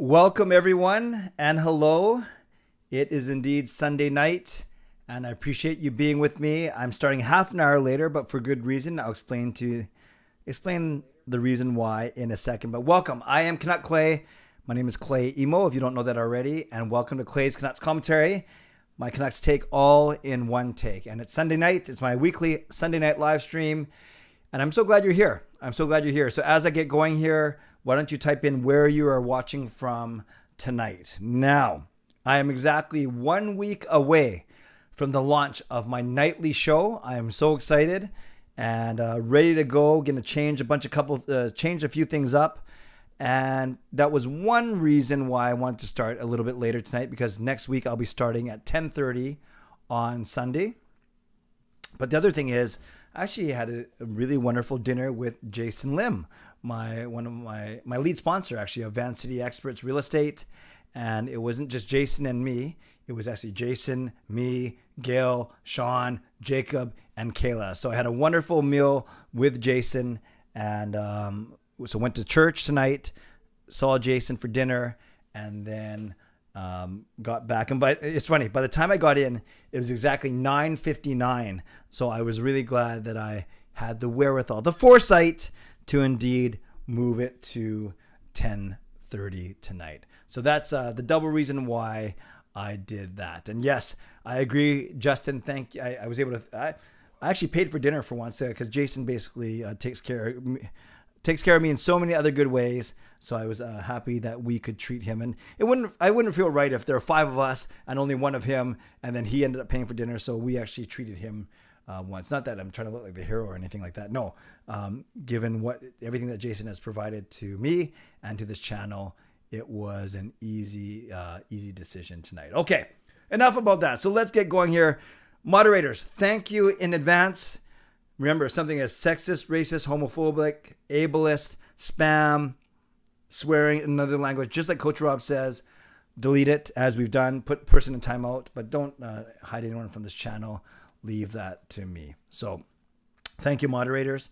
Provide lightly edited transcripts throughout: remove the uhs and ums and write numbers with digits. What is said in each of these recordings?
Welcome everyone and hello. It is indeed Sunday night and I appreciate you being with me. I'm starting half an hour later, but for good reason. I'll explain the reason why in a second. But welcome. I am Canuck Clay. My name is Clay Emo, if you don't know that already, and welcome to Clay's Canucks Commentary. My Canucks take all in one take. And it's Sunday night. It's my weekly Sunday night live stream. And I'm so glad you're here. So as I get going here, why don't you type in where you are watching from tonight? Now, I am exactly 1 week away from the launch of my nightly show. I am so excited and ready to go. Going to change a few things up. And that was one reason why I wanted to start a little bit later tonight, because next week I'll be starting at 10:30 on Sunday. But the other thing is, I actually had a really wonderful dinner with Jason Lim, one of my lead sponsor actually of Van City Experts Real Estate. And it wasn't just Jason and me. It was actually Jason, me, Gail, Sean, Jacob, and Kayla. So I had a wonderful meal with Jason, and so went to church tonight, saw Jason for dinner, and then got back. And it's funny, by the time I got in, it was exactly 9:59. So I was really glad that I had the wherewithal, the foresight to indeed move it to 10:30 tonight. So that's the double reason why I did that. And yes, I agree, Justin. Thank you. I was able to. I actually paid for dinner for once because Jason basically takes care of me in so many other good ways. So I was happy that we could treat him. And I wouldn't feel right if there were five of us and only one of him, and then he ended up paying for dinner. So we actually treated him once. Not that I'm trying to look like the hero or anything like that. No, given everything that Jason has provided to me and to this channel, it was an easy decision tonight. Okay, enough about that. So let's get going here. Moderators, thank you in advance. Remember, something as sexist, racist, homophobic, ableist, spam, swearing in another language, just like Coach Rob says, delete it as we've done. Put person in timeout, but don't hide anyone from this channel. Leave that to me. So thank you, moderators.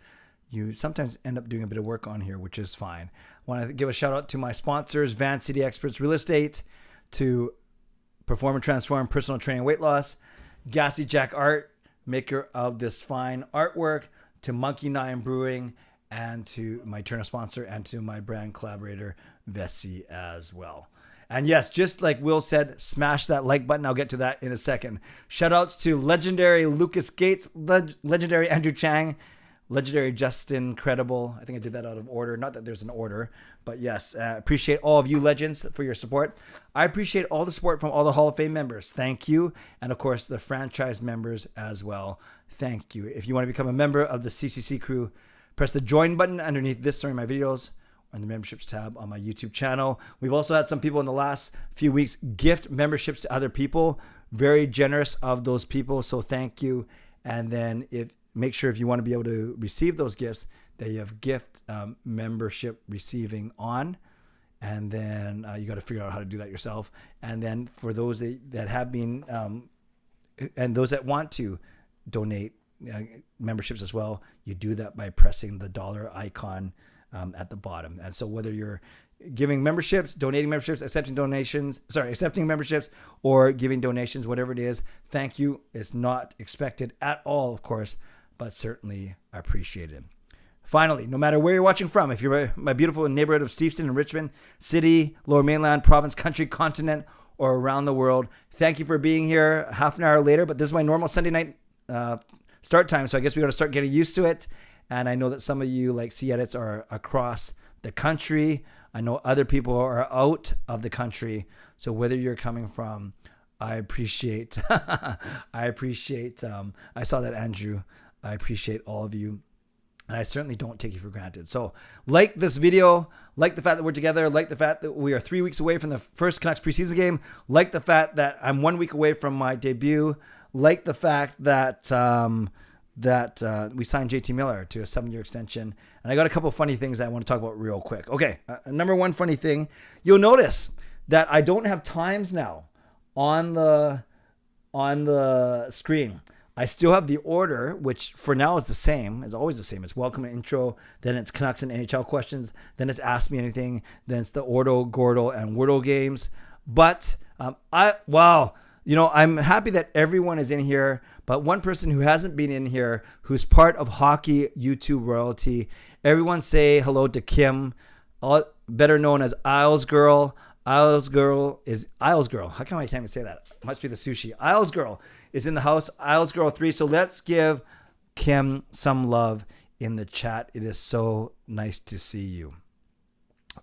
You sometimes end up doing a bit of work on here, which is fine. I want to give a shout out to my sponsors, Van City Experts Real Estate, to Perform and Transform Personal Training Weight Loss, Gassy Jack Art, maker of this fine artwork, to Monkey Nine Brewing, and to my Turner sponsor, and to my brand collaborator, Vessi, as well. And yes, just like Will said, smash that like button. I'll get to that in a second. Shout outs to legendary Lucas Gates, legendary Andrew Chang, legendary Justin Credible. I think I did that out of order. Not that there's an order, but yes, appreciate all of you legends for your support. I appreciate all the support from all the Hall of Fame members. Thank you. And of course, the franchise members as well. Thank you. If you want to become a member of the CCC Crew, press the join button underneath this during my videos, or in the memberships tab on my YouTube channel. We've also had some people in the last few weeks gift memberships to other people. Very generous of those people. So thank you. And then make sure if you want to be able to receive those gifts, that you have gift membership receiving on. And then you got to figure out how to do that yourself. And then for those that have been, and those that want to donate memberships as well, you do that by pressing the dollar icon at the bottom. And so whether you're giving memberships, donating memberships, accepting memberships, or giving donations, whatever it is, thank you. It's not expected at all, of course, but certainly appreciated. Finally, no matter where you're watching from, if you're my beautiful neighborhood of Steveston and Richmond, city, lower mainland, province, country, continent, or around the world, thank you for being here half an hour later. But this is my normal Sunday night start time, so I guess we got to start getting used to it. And I know that some of you, like C-Edits, are across the country. I know other people are out of the country. So whether you're coming from, I appreciate, I saw that, Andrew. I appreciate all of you. And I certainly don't take you for granted. So like this video, like the fact that we're together, like the fact that we are 3 weeks away from the first Canucks preseason game, like the fact that I'm 1 week away from my debut, like the fact that we signed JT Miller to a 7-year extension. And I got a couple of funny things that I want to talk about real quick. Okay, number one funny thing, you'll notice that I don't have times now on the screen. I still have the order, which for now is the same. It's always the same. It's welcome and intro, then it's Canucks and NHL questions, then it's Ask Me Anything, then it's the Ordo, Gordle, and Wordle games. But I'm happy that everyone is in here. But one person who hasn't been in here, who's part of hockey YouTube royalty, everyone say hello to Kim, better known as Isles Girl. Isles Girl. How come I can't even say that? It must be the sushi. Isles Girl is in the house. Isles Girl 3. So let's give Kim some love in the chat. It is so nice to see you.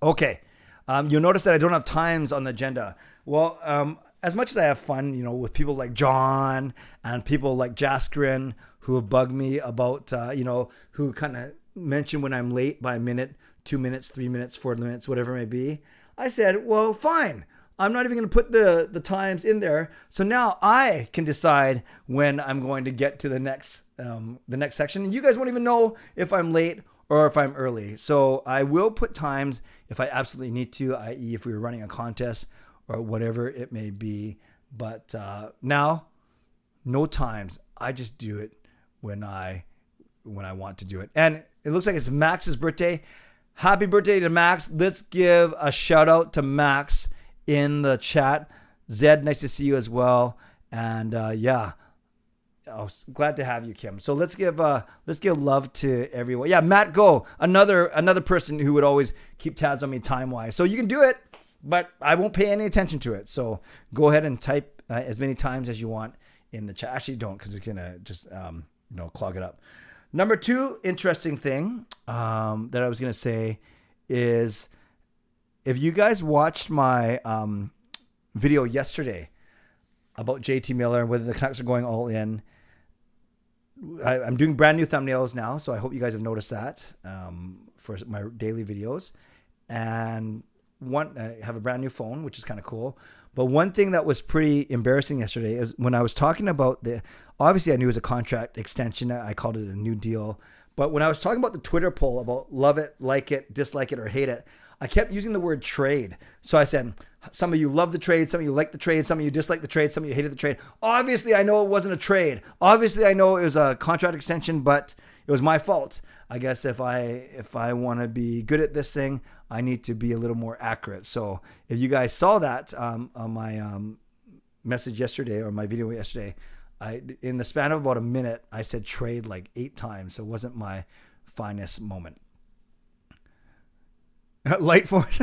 Okay. You'll notice that I don't have times on the agenda. Well, as much as I have fun, with people like John and people like Jaskrin who have bugged me about, who kind of mention when I'm late by a minute, 2 minutes, 3 minutes, 4 minutes, whatever it may be. I said, well, fine. I'm not even going to put the times in there. So now I can decide when I'm going to get to the next section. And you guys won't even know if I'm late or if I'm early. So I will put times if I absolutely need to, i.e. if we were running a contest or whatever it may be. But now, no times. I just do it when I want to do it. And it looks like it's Max's birthday. Happy birthday to Max. Let's give a shout out to Max in the chat. Zed, nice to see you as well. And I was glad to have you, Kim. So let's give love to everyone. Yeah, Matt Go, another person who would always keep tabs on me time-wise. So you can do it, but I won't pay any attention to it. So go ahead and type as many times as you want in the chat. Actually, don't, because it's gonna just clog it up. Number 2 interesting thing that I was going to say is if you guys watched my video yesterday about JT Miller and whether the Canucks are going all in, I'm doing brand new thumbnails now, so I hope you guys have noticed that for my daily videos. And I have a brand new phone, which is kind of cool. But one thing that was pretty embarrassing yesterday is when I was talking about obviously I knew it was a contract extension. I called it a new deal. But when I was talking about the Twitter poll about love it, like it, dislike it, or hate it, I kept using the word trade. So I said, some of you love the trade, some of you like the trade, some of you dislike the trade, some of you hated the trade. Obviously, I know it wasn't a trade. Obviously, I know it was a contract extension, but it was my fault. I guess if I want to be good at this thing, I need to be a little more accurate. So if you guys saw that on my message yesterday or my video yesterday, in the span of about a minute, I said trade like 8 times. So it wasn't my finest moment. Light Force,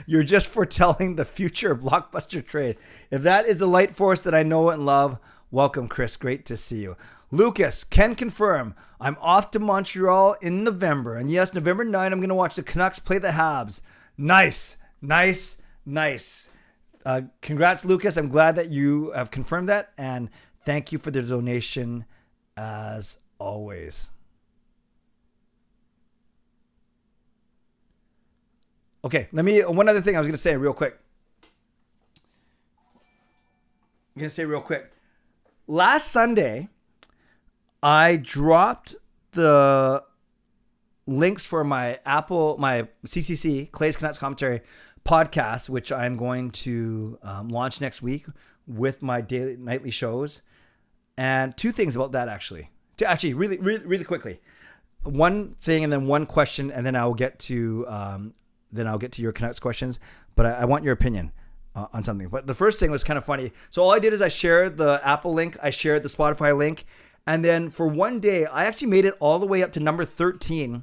you're just foretelling the future blockbuster trade. If that is the Light Force that I know and love, welcome, Chris. Great to see you. Lucas can confirm I'm off to Montreal in November. And yes, November 9, I'm going to watch the Canucks play the Habs. Nice. Congrats, Lucas. I'm glad that you have confirmed that. And thank you for the donation as always. Okay, one other thing I was going to say real quick. Last Sunday, I dropped the links for my CCC, Clay's Canucks Commentary podcast, which I'm going to launch next week with my nightly shows. And 2 things about that, actually. Really quickly. One thing and then one question, and then I'll get to your Canucks questions. But I want your opinion on something. But the first thing was kind of funny. So all I did is I shared the Apple link, I shared the Spotify link, and then for one day, I actually made it all the way up to number 13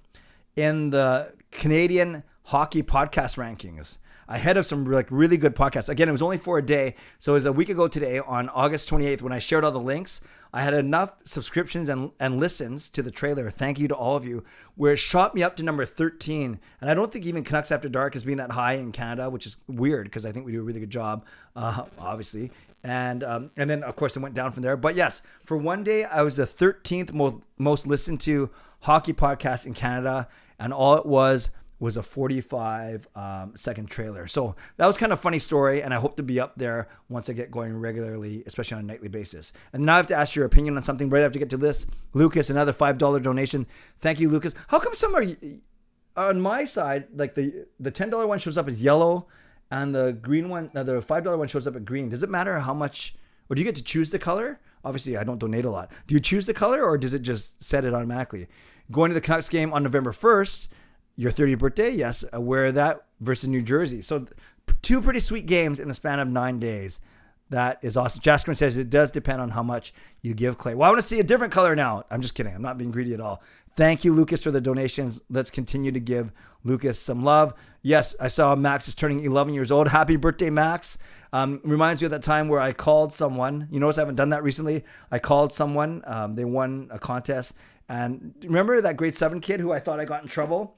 in the Canadian hockey podcast rankings, ahead of some really good podcasts. Again, it was only for a day. So it was a week ago today on August 28th when I shared all the links. I had enough subscriptions and listens to the trailer. Thank you to all of you, where it shot me up to number 13. And I don't think even Canucks After Dark is being that high in Canada, which is weird because I think we do a really good job, obviously. And then, of course, it went down from there. But yes, for one day, I was the 13th most listened to hockey podcast in Canada. And all it was a 45-second trailer. So that was kind of a funny story. And I hope to be up there once I get going regularly, especially on a nightly basis. And now I have to ask your opinion on something right after I get to this. Lucas, another $5 donation. Thank you, Lucas. How come some are on my side, like the $10 one shows up as yellow and the green one, the $5 one shows up as green? Does it matter how much, or do you get to choose the color Obviously, I don't donate a lot. Do you choose the color or does it just set it automatically? Going to the Canucks game on November 1st, your 30th birthday, yes, wear that versus New Jersey. So 2 pretty sweet games in the span of 9 days. That is awesome. Jaskin says it does depend on how much you give Clay. Well, I want to see a different color now. I'm just kidding. I'm not being greedy at all. Thank you, Lucas, for the donations. Let's continue to give Lucas some love. Yes, I saw Max is turning 11 years old. Happy birthday, Max. Reminds me of that time where I called someone. You notice I haven't done that recently. I called someone. They won a contest. And remember that grade 7 kid who I thought I got in trouble?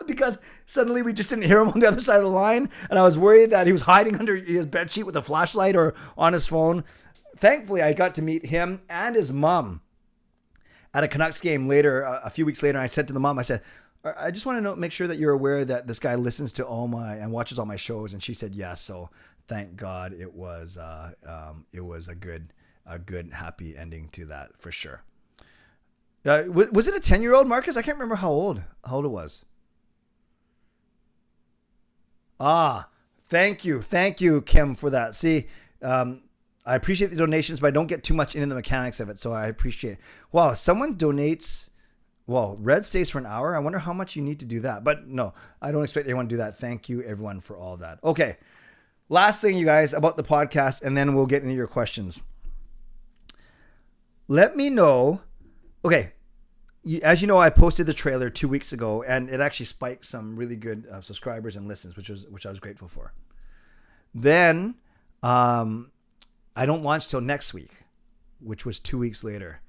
Because suddenly we just didn't hear him on the other side of the line. And I was worried that he was hiding under his bedsheet with a flashlight or on his phone. Thankfully, I got to meet him and his mom at a Canucks game later, a few weeks later. And I said to the mom, I said, I just want to make sure that you're aware that this guy listens to and watches all my shows. And she said, yes. So thank God it was a good, happy ending to that for sure. Was it a 10-year-old, Marcus? I can't remember how old it was. Thank you, Kim, for that. See, I appreciate the donations, but I don't get too much into the mechanics of it, so I appreciate it. Wow, someone donates. Well, Red stays for an hour. I wonder how much you need to do that. But no, I don't expect anyone to do that. Thank you, everyone, for all that. Okay, last thing, you guys, about the podcast, and then we'll get into your questions. Let me know. Okay, as you know, I posted the trailer 2 weeks ago, and it actually spiked some really good subscribers and listens, which I was grateful for. Then I don't launch till next week, which was 2 weeks later.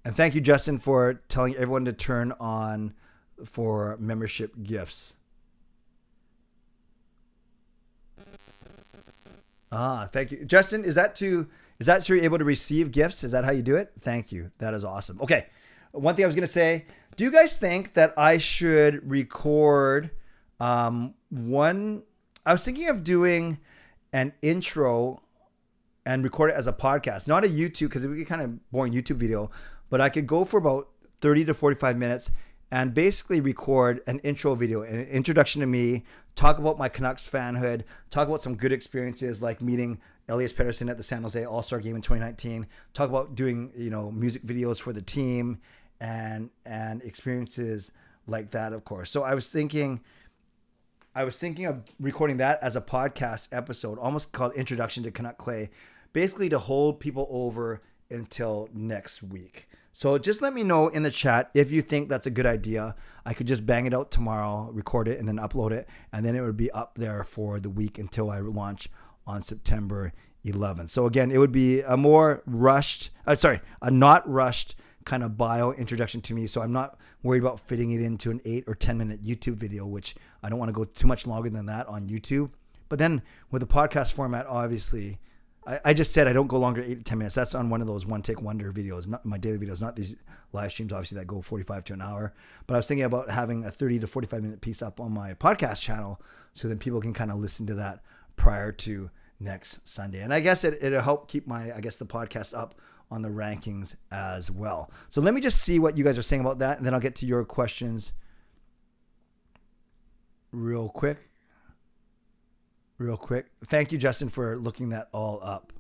And thank you, Justin, for telling everyone to turn on for membership gifts. Thank you, Justin. Is that so you're able to receive gifts? Is that how you do it? Thank you. That is awesome. Okay. One thing I was going to say, do you guys think that I should record I was thinking of doing an intro and record it as a podcast, not a YouTube, because it would be kind of boring YouTube video, but I could go for about 30 to 45 minutes and basically record an intro video, an introduction to me, talk about my Canucks fanhood, talk about some good experiences like meeting Elias Pettersson at the San Jose All-Star Game in 2019, talk about doing, music videos for the team and experiences like that, of course. So I was thinking of recording that as a podcast episode, almost called Introduction to Canuck Clay, basically to hold people over until next week. So just let me know in the chat if you think that's a good idea. I could just bang it out tomorrow, record it, and then upload it, and then it would be up there for the week until I launch on September 11th. So again, it would be a not rushed kind of bio introduction to me. So I'm not worried about fitting it into an 8 or 10 minute YouTube video, which I don't want to go too much longer than that on YouTube. But then with the podcast format, obviously, I just said I don't go longer than 8 to 10 minutes. That's on one of those one take wonder videos, not my daily videos, not these live streams, obviously, that go 45 to an hour. But I was thinking about having a 30 to 45 minute piece up on my podcast channel so then people can kind of listen to that prior to next Sunday. And I guess it'll help keep the podcast up on the rankings as well. So let me just see what you guys are saying about that, and then I'll get to your questions real quick. Thank you, Justin, for looking that all up.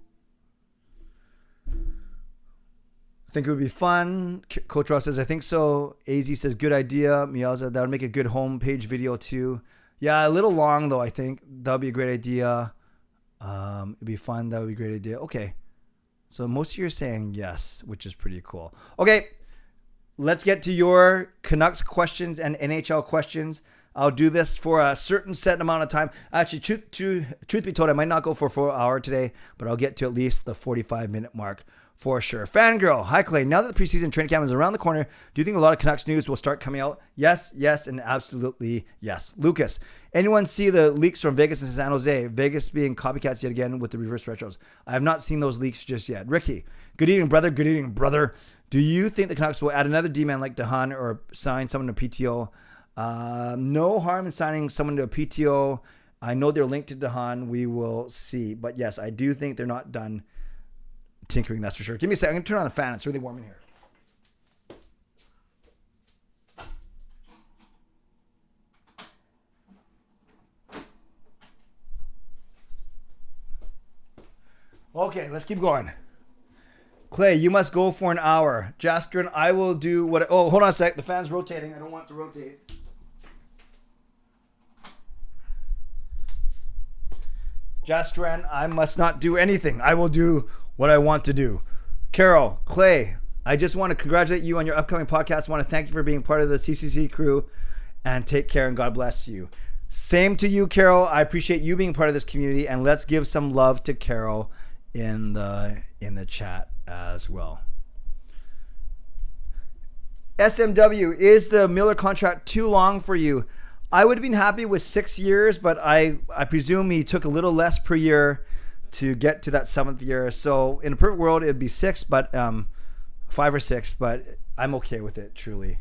I think it would be fun. Coach Ross says, I think so. AZ says, good idea. Miaza, that would make a good homepage video too. Yeah, a little long though, I think. That would be a great idea. It'd be fun. That would be a great idea. Okay. So most of you are saying yes, which is pretty cool. Okay. Let's get to your Canucks questions and NHL questions. I'll do this for a certain set amount of time. Actually, truth be told, I might not go for 4 hours today, but I'll get to at least the 45-minute mark for sure. Fangirl, hi Clay. Now that the preseason training camp is around the corner, do you think a lot of Canucks news will start coming out? Yes, and absolutely yes. Lucas, anyone see the leaks from Vegas and San Jose? Vegas being copycats yet again with the reverse retros. I have not seen those leaks just yet. Ricky, good evening, brother. Good evening, brother. Do you think the Canucks will add another D-man like DeHaan or sign someone to PTO? No harm in signing someone to a PTO. I know they're linked to DeHaan. We will see. But yes, I do think they're not done tinkering, that's for sure. Give me a second. I'm going to turn on the fan. It's really warm in here. Okay, let's keep going. Clay, you must go for an hour. Jaskrin, I will do what... Oh, hold on a sec. The fan's rotating. I don't want it to rotate. Jaskrin, I must not do anything. I will do what I want to do. Carol, Clay, I just want to congratulate you on your upcoming podcast. I want to thank you for being part of the CCC crew, and take care and God bless you. Same to you, Carol. I appreciate you being part of this community, and let's give some love to Carol in the chat as well. SMW, is the Miller contract too long for you? I would have been happy with 6 years, but I presume he took a little less per year to get to that 7th year. So in a perfect world, it'd be 6, but 5 or 6, but I'm okay with it, truly.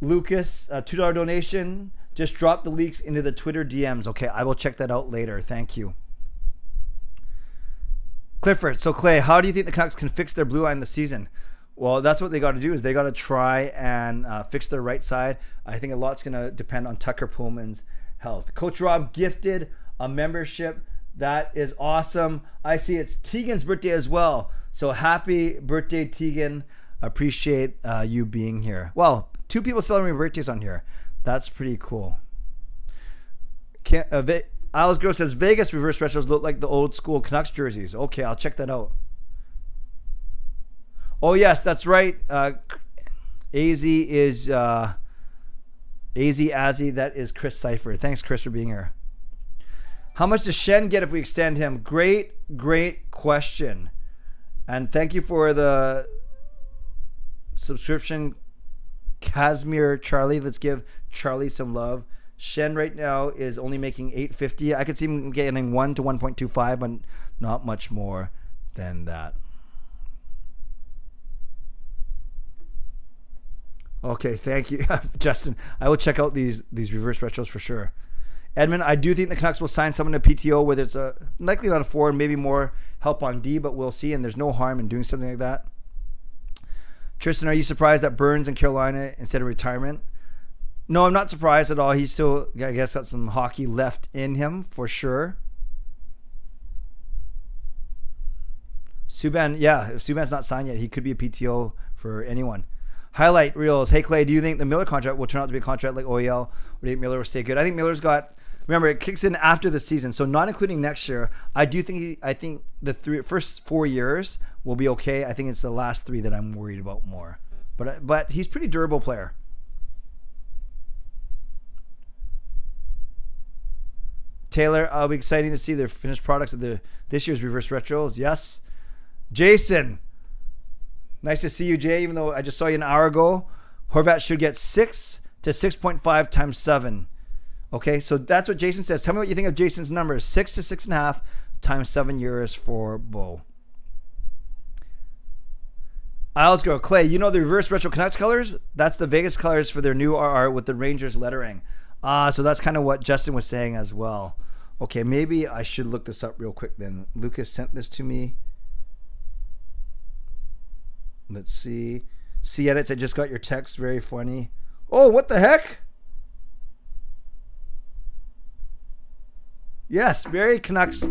Lucas, a $2 donation. Just drop the leaks into the Twitter DMs. Okay, I will check that out later. Thank you. Clifford, so Clay, how do you think the Canucks can fix their blue line this season? Well, that's what they got to do, is they got to try and fix their right side. I think a lot's going to depend on Tucker Pullman's health. Coach Rob gifted a membership. That is awesome. I see it's Tegan's birthday as well. So happy birthday, Tegan. Appreciate you being here. Well, 2 people celebrating birthdays on here. That's pretty cool. Alice Girl says, Vegas reverse retros look like the old school Canucks jerseys. Okay, I'll check that out. Oh, yes, that's right. AZ is AZ Azzy. That is Chris Cypher. Thanks, Chris, for being here. How much does Shen get if we extend him? Great question. And thank you for the subscription, Casimir Charlie. Let's give Charlie some love. Shen right now is only making $8.50. I could see him getting 1 to 1.25, but not much more than that. Okay, thank you, Justin. I will check out these reverse retros for sure. Edmund, I do think the Canucks will sign someone to PTO, whether it's likely not a forward, maybe more help on D, but we'll see, and there's no harm in doing something like that. Tristan, are you surprised that Burns in Carolina instead of retirement? No, I'm not surprised at all. He's still, I guess, got some hockey left in him for sure. Subban, yeah, if Subban's not signed yet, he could be a PTO for anyone. Highlight reels. Hey, Clay, do you think the Miller contract will turn out to be a contract like OEL, or do you think Miller will stay good? I think Miller's got, remember, it kicks in after the season, so not including next year. I think the first 4 years will be okay. I think it's the last 3 that I'm worried about more. But he's a pretty durable player. Taylor, I'll be exciting to see their finished products of this year's reverse retros. Yes. Jason, nice to see you, Jay, even though I just saw you an hour ago. Horvat should get 6 to 6.5 times 7. Okay, so that's what Jason says. Tell me what you think of Jason's numbers. 6 to 6.5 times 7 years for Bo. I'll go. Clay, you know the reverse retro Canucks colors? That's the Vegas colors for their new RR with the Rangers lettering. So that's kind of what Justin was saying as well. Okay, maybe I should look this up real quick then. Lucas sent this to me. Let's see. See edits, I just got your text. Very funny. Oh, what the heck? Yes, very Canucks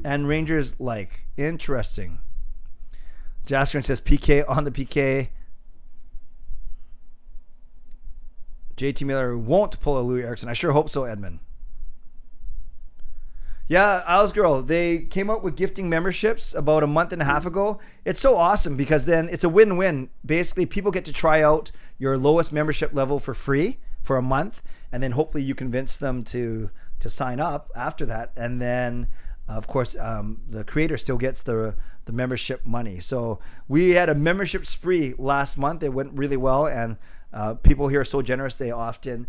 and Rangers like. Interesting. Jaskrin says PK on the PK. JT Miller won't pull a Louis Eriksson. I sure hope so, Edmund. Yeah, Owls Girl, they came up with gifting memberships about a month and a half ago. It's so awesome because then it's a win-win. Basically, people get to try out your lowest membership level for free for a month, and then hopefully you convince them to sign up after that. And then, of course, the creator still gets the membership money. So we had a membership spree last month. It went really well, and people here are so generous. They often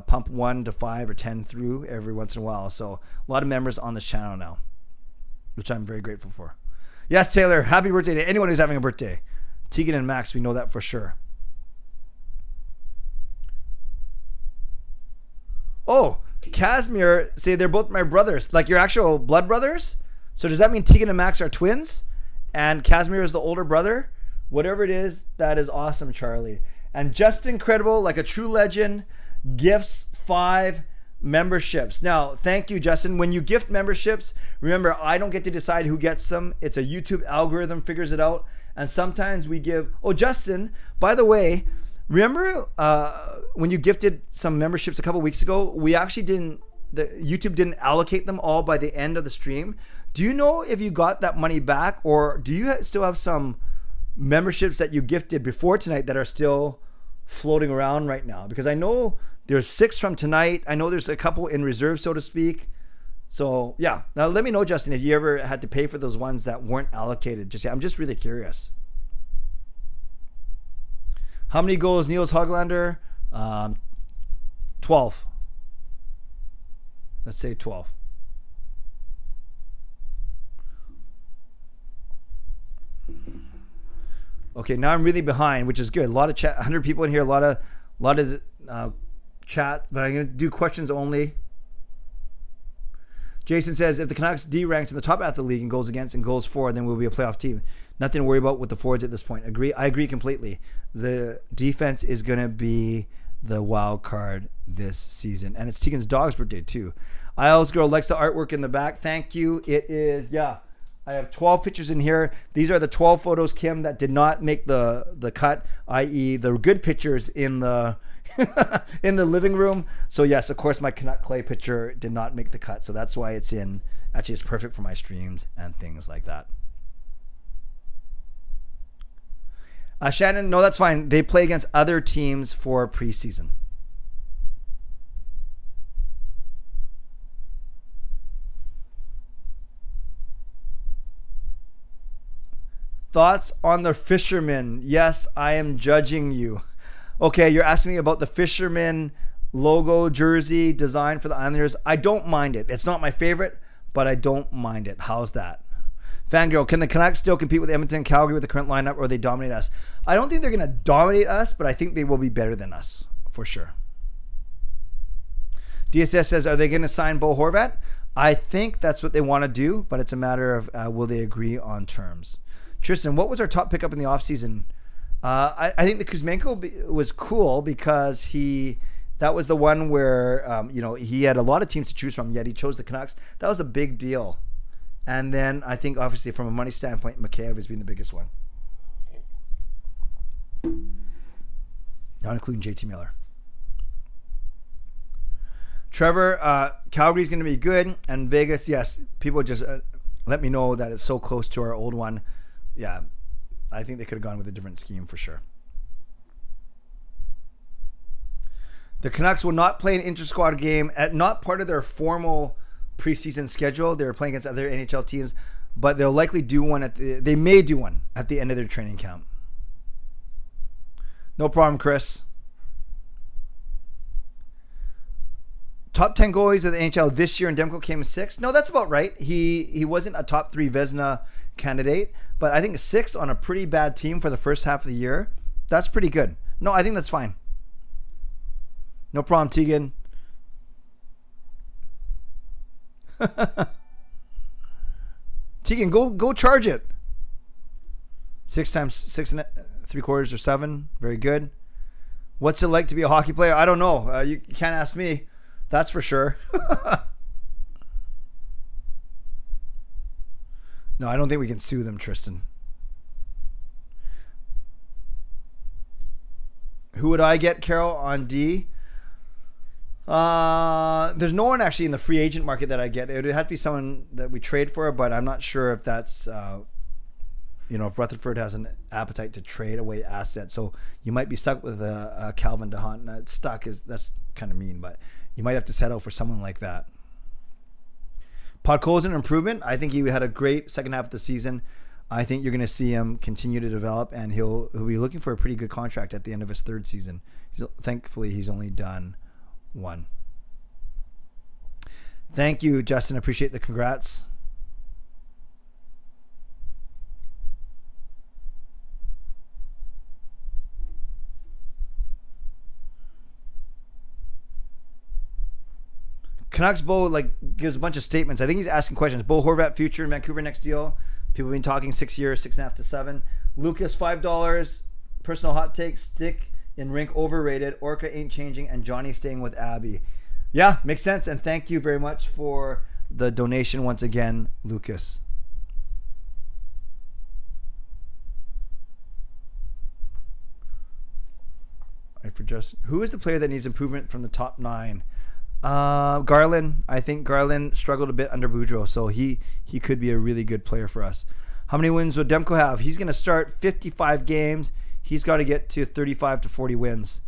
pump 1 to 5 or 10 through every once in a while. So a lot of members on this channel now, which I'm very grateful for. Yes, Taylor, happy birthday to anyone who's having a birthday. Tegan and Max, we know that for sure. Oh, Casimir say they're both my brothers, like your actual blood brothers. So does that mean Tegan and Max are twins and Casimir is the older brother? Whatever it is, that is awesome, Charlie. And just incredible, like a true legend, gifts 5 memberships. Now, thank you, Justin. When you gift memberships, remember, I don't get to decide who gets them. It's a YouTube algorithm figures it out. And sometimes we give... Oh, Justin, by the way, remember when you gifted some memberships a couple weeks ago, we actually didn't... YouTube didn't allocate them all by the end of the stream. Do you know if you got that money back, or do you still have some memberships that you gifted before tonight that are still floating around right now? Because I know there's 6 from tonight. I know there's a couple in reserve, so to speak. So yeah, now let me know, Justin, if you ever had to pay for those ones that weren't allocated. I'm just really curious. How many goals, Niels Hoglander? 12. Let's say 12. Okay, now I'm really behind, which is good. A lot of chat, 100 people in here, a lot of chat, but I'm going to do questions only. Jason says, if the Canucks D ranks in the top half of the league in goals against and goals for, then we'll be a playoff team. Nothing to worry about with the forwards at this point. I agree completely. The defense is going to be the wild card this season. And it's Tegan's dog's birthday too. Isles Girl likes the artwork in the back. Thank you. It is, yeah. I have 12 pictures in here. These are the 12 photos, Kim, that did not make the cut, i.e. the good pictures in the in the living room. So yes, of course, my Canuck clay picture did not make the cut. So that's why it's in. Actually, it's perfect for my streams and things like that. Shannon, no, that's fine. They play against other teams for preseason. Thoughts on the fisherman? Yes, I am judging you. Okay, you're asking me about the fisherman logo jersey design for the Islanders. I don't mind it. It's not my favorite, but I don't mind it. How's that? Fangirl, can the Canucks still compete with Edmonton and Calgary with the current lineup, or they dominate us? I don't think they're going to dominate us, but I think they will be better than us, for sure. DSS says, are they going to sign Bo Horvat? I think that's what they want to do, but it's a matter of will they agree on terms. Tristan, what was our top pickup in the offseason? I think the Kuzmenko was cool because that was the one where he had a lot of teams to choose from, yet he chose the Canucks. That was a big deal. And then I think obviously from a money standpoint, Mikheyev has been the biggest one. Not including JT Miller. Trevor, Calgary's going to be good, and Vegas, yes, people just let me know that it's so close to our old one. Yeah, I think they could have gone with a different scheme for sure. The Canucks will not play an inter-squad game, not part of their formal preseason schedule. They're playing against other NHL teams, but they'll likely do one they may do one at the end of their training camp. No problem, Chris. Top 10 goalies of the NHL this year, and Demko came in 6th. No, that's about right. He wasn't a top 3 Vezina candidate, but I think 6 on a pretty bad team for the first half of the year, that's pretty good. No, I think that's fine. No problem, Tegan. Tegan, go charge it. 6 times 6 3/4 or 7. Very good. What's it like to be a hockey player? I don't know. You can't ask me. That's for sure. No, I don't think we can sue them, Tristan. Who would I get, Carol, on D? There's no one actually in the free agent market that I get. It would have to be someone that we trade for, but I'm not sure if that's, if Rutherford has an appetite to trade away assets. So you might be stuck with a Calvin DeHaan. That's kind of mean, but you might have to settle for someone like that. Podkolzin improvement. I think he had a great second half of the season. I think you're going to see him continue to develop, and he'll be looking for a pretty good contract at the end of his 3rd season. Thankfully, he's only done 1. Thank you, Justin. Appreciate the congrats. Canucks Bo gives a bunch of statements. I think he's asking questions. Bo Horvat future in Vancouver next deal. People have been talking 6 years, 6.5 to 7. Lucas $5. Personal hot take: Stick in rink overrated. Orca ain't changing, and Johnny staying with Abby. Yeah, makes sense. And thank you very much for the donation once again, Lucas. For just who is the player that needs improvement from the top 9? Garland. I think Garland struggled a bit under Boudreau, so he could be a really good player for us. How many wins will Demko have? He's going to start 55 games. He's got to get to 35 to 40 wins.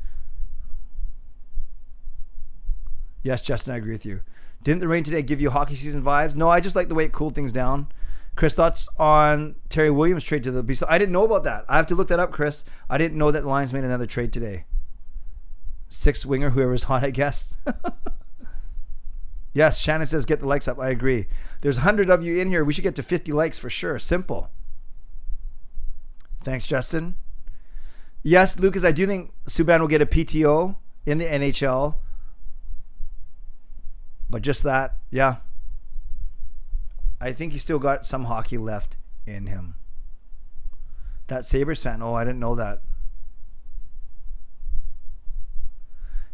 Yes, Justin, I agree with you. Didn't the rain today give you hockey season vibes? No, I just like the way it cooled things down. Chris, thoughts on Terry Williams' trade to the Beast? I didn't know about that. I have to look that up, Chris. I didn't know that the Lions made another trade today. 6 winger, whoever's hot, I guess. Yes, Shannon says get the likes up. I agree. There's 100 of you in here. We should get to 50 likes for sure. Simple. Thanks, Justin. Yes, Lucas, I do think Subban will get a PTO in the NHL. But just that, yeah. I think he's still got some hockey left in him. That Sabres fan. Oh, I didn't know that.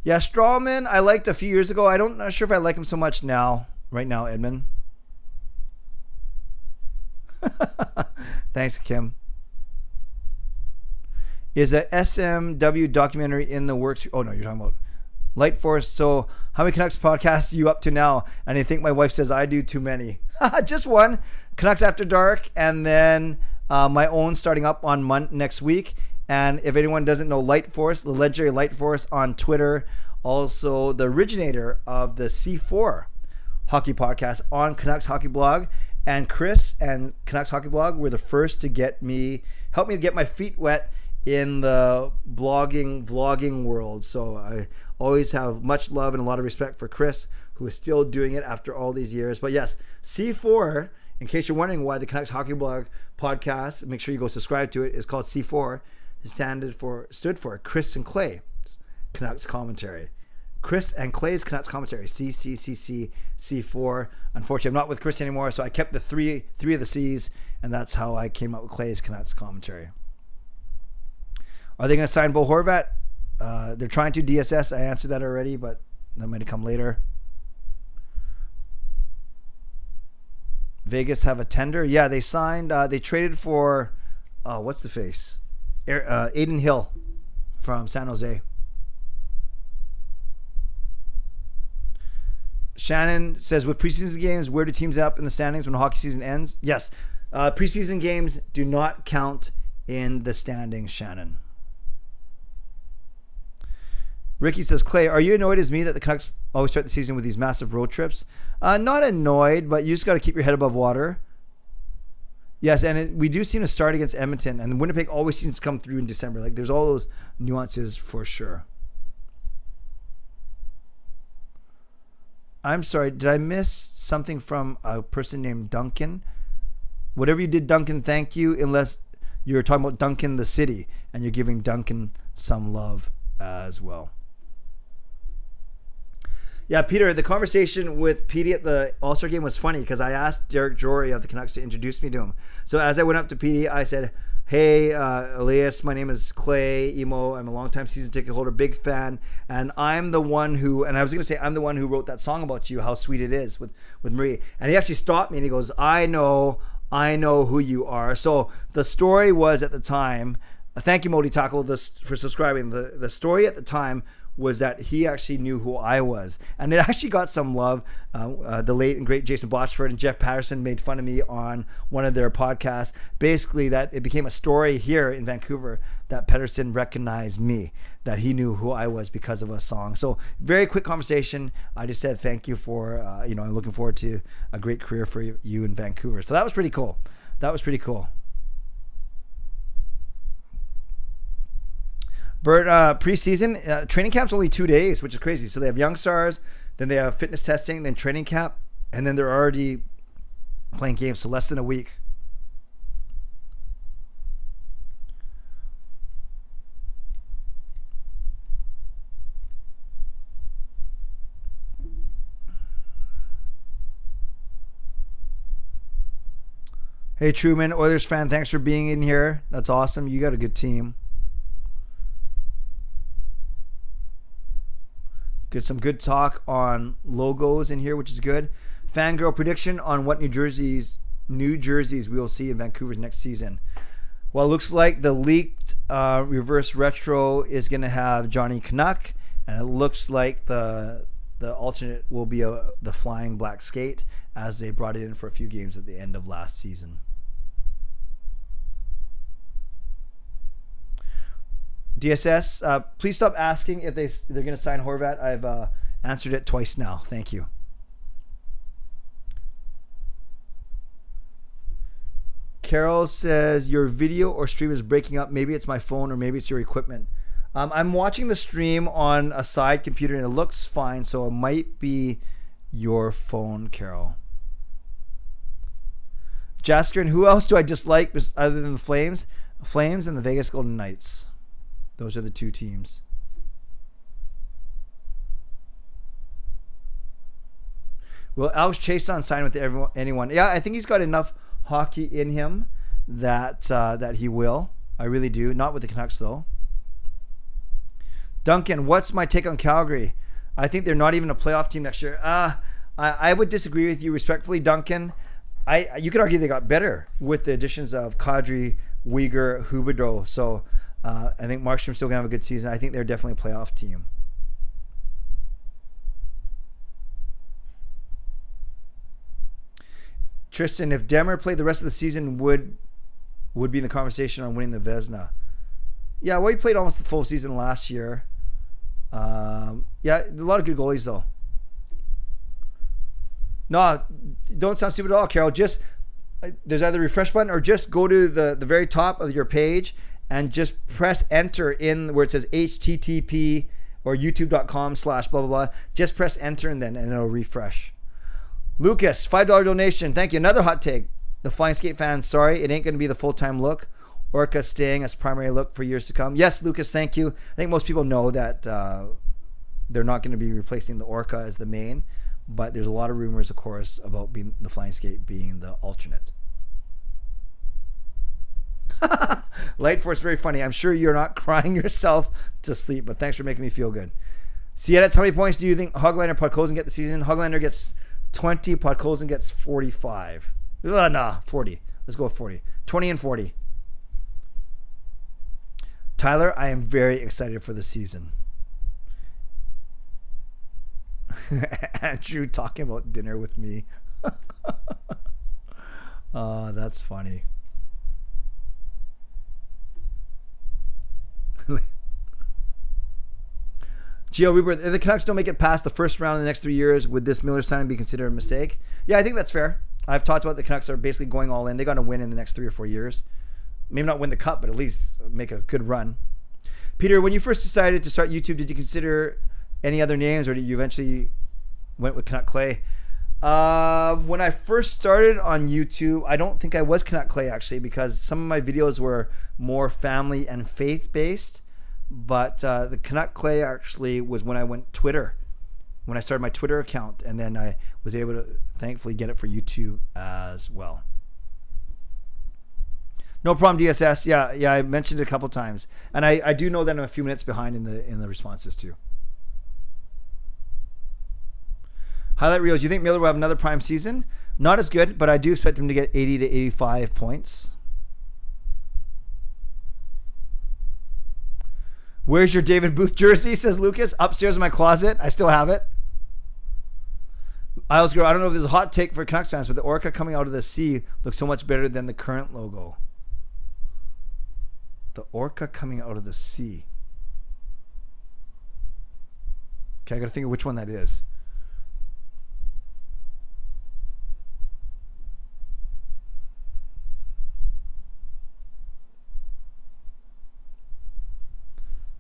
Yeah, Strawman, I liked a few years ago. Not sure if I like him so much now. Right now, Edmund. Thanks, Kim. Is a SMW documentary in the works? Oh, no, you're talking about Light Force. So how many Canucks podcasts are you up to now? And I think my wife says I do too many. Just one. Canucks After Dark. And then my own starting up on next week. And if anyone doesn't know Light Force, the legendary Light Force on Twitter, also the originator of the C4 hockey podcast on Canucks Hockey Blog. And Chris and Canucks Hockey Blog were the first to help me get my feet wet in the vlogging world. So I always have much love and a lot of respect for Chris, who is still doing it after all these years. But yes, C4, in case you're wondering why the Canucks Hockey Blog podcast, make sure you go subscribe to it, is called C4. It stood for Chris and Clay Canucks commentary. Chris and Clay's Canucks commentary, CCC C4. Unfortunately, I'm not with Chris anymore, so I kept the three of the C's, and that's how I came up with Clay's Canucks commentary. Are they going to sign Bo Horvat? They're trying to DSS. I answered that already, but that might come later. Vegas have a tender. Yeah, they signed. They traded for, what's the face? Aiden Hill from San Jose. Shannon says, with preseason games, where do teams end up in the standings when hockey season ends? Yes. Preseason games do not count in the standings, Shannon. Ricky says, Clay, are you annoyed as me that the Canucks always start the season with these massive road trips? Not annoyed, but you just got to keep your head above water. Yes, and we do seem to start against Edmonton, and Winnipeg always seems to come through in December. Like, there's all those nuances for sure. I'm sorry, did I miss something from a person named Duncan? Whatever you did, Duncan, thank you, unless you're talking about Duncan the city, and you're giving Duncan some love as well. Yeah, Peter, the conversation with PD at the All-Star game was funny because I asked Derek Jory of the Canucks to introduce me to him. So as I went up to PD, I said, hey, Elias, my name is Clay Emo. I'm a longtime season ticket holder, big fan. And I'm the one who, and I was going to say, I'm the one who wrote that song about you, How Sweet It Is, with Marie. And he actually stopped me and he goes, I know who you are. So the story was at the time, thank you, Modi Tackle, for subscribing. The story at the time was that he actually knew who I was. And it actually got some love. The late and great Jason Boshford and Jeff Patterson made fun of me on one of their podcasts. Basically, that it became a story here in Vancouver that Patterson recognized me, that he knew who I was because of a song. So very quick conversation. I just said thank you for, I'm looking forward to a great career for you in Vancouver. So that was pretty cool. Bert, preseason, training camp's only 2 days, which is crazy. So they have young stars, then they have fitness testing, then training camp, and then they're already playing games, so less than a week. Hey, Truman, Oilers fan, thanks for being in here. That's awesome. You got a good team. Good, some good talk on logos in here, which is good. Fangirl prediction on what New jerseys we will see in Vancouver next season. Well, it looks like the leaked reverse retro is going to have Johnny Canuck, and it looks like the alternate will be the flying black skate, as they brought it in for a few games at the end of last season. DSS, please stop asking if they're going to sign Horvat. I've answered it twice now. Thank you. Carol says your video or stream is breaking up. Maybe it's my phone or maybe it's your equipment. I'm watching the stream on a side computer and it looks fine, so it might be your phone, Carol. Jasker, and who else do I dislike other than the Flames? Flames and the Vegas Golden Knights. Those are the two teams. Will Alex Chason sign with anyone? Yeah, I think he's got enough hockey in him that he will. I really do. Not with the Canucks though. Duncan, what's my take on Calgary? I think they're not even a playoff team next year. I would disagree with you respectfully, Duncan. You could argue they got better with the additions of Kadri, Uyghur, Huberdeau. So I think Markstrom's still going to have a good season. I think they're definitely a playoff team. Tristan, if Demmer played the rest of the season, would be in the conversation on winning the Vezina. Yeah, well, he played almost the full season last year. Yeah, a lot of good goalies, though. No, don't sound stupid at all, Carol. Just there's either a refresh button or just go to the very top of your page and just press enter in where it says HTTP or youtube.com/blah, blah, blah. Just press enter and it'll refresh. Lucas, $5 donation. Thank you. Another hot take. The Flying Skate fans, sorry, it ain't going to be the full-time look. Orca staying as primary look for years to come. Yes, Lucas, thank you. I think most people know that they're not going to be replacing the Orca as the main, but there's a lot of rumors, of course, about the Flying Skate being the alternate. Light Force, very funny. I'm sure you're not crying yourself to sleep, but thanks for making me feel good. Sienna, how many points do you think Höglander, Podkolzin get the season? Höglander gets 20, Podkolzin gets 45. Nah, 40. Let's go with 40. 20 and 40. Tyler, I am very excited for the season. Andrew talking about dinner with me. Oh, that's funny. Gio Rebirth, if the Canucks don't make it past the first round in the next 3 years, would this Miller signing be considered a mistake? Yeah, I think that's fair. I've talked about the Canucks are basically going all in. They got to win in the next 3 or 4 years. Maybe not win the cup, but at least make a good run. Peter, when you first decided to start YouTube, did you consider any other names, or did you eventually went with Canuck Clay? When I first started on YouTube, I don't think I was Canuck Clay actually, because some of my videos were more family and faith based. But the Canuck Clay actually was when I went Twitter, when I started my Twitter account, and then I was able to thankfully get it for YouTube as well. No problem, DSS. Yeah, I mentioned it a couple times, and I do know that I'm a few minutes behind in the responses too. Highlight reels. You think Miller will have another prime season? Not as good, but I do expect him to get 80 to 85 points. Where's your David Booth jersey, says Lucas? Upstairs in my closet. I still have it. I don't know if there's a hot take for Canucks fans, but the Orca coming out of the sea looks so much better than the current logo. The Orca coming out of the sea. Okay, I got to think of which one that is.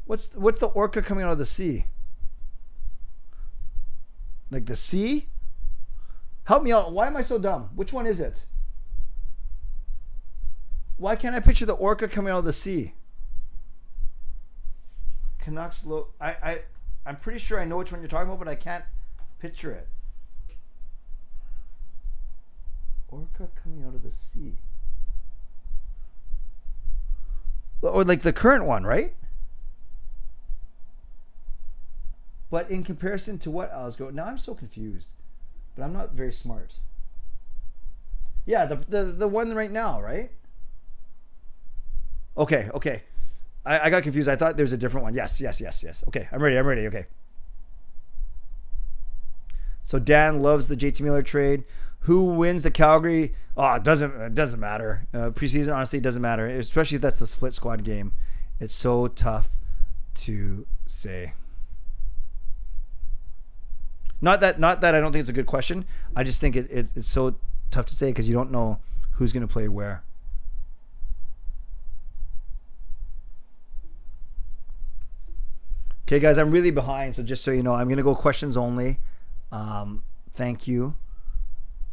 What's the Orca coming out of the sea? Like the sea? Help me out. Why am I so dumb? Which one is it? Why can't I picture the Orca coming out of the sea? Canucks look. I'm pretty sure I know which one you're talking about, but I can't picture it. Orca coming out of the sea. Or like the current one, right? But in comparison to what Alsgo, now I'm so confused. But I'm not very smart. Yeah, the one right now, right? Okay. I got confused. I thought there was a different one. Yes. Okay, I'm ready. Okay. So Dan loves the JT Miller trade. Who wins the Calgary? Oh, it doesn't matter. Preseason, honestly, it doesn't matter, especially if that's the split squad game. It's so tough to say. Not that I don't think it's a good question. I just think it's so tough to say because you don't know who's going to play where. Okay, guys, I'm really behind, so just so you know, I'm going to go questions only. Thank you.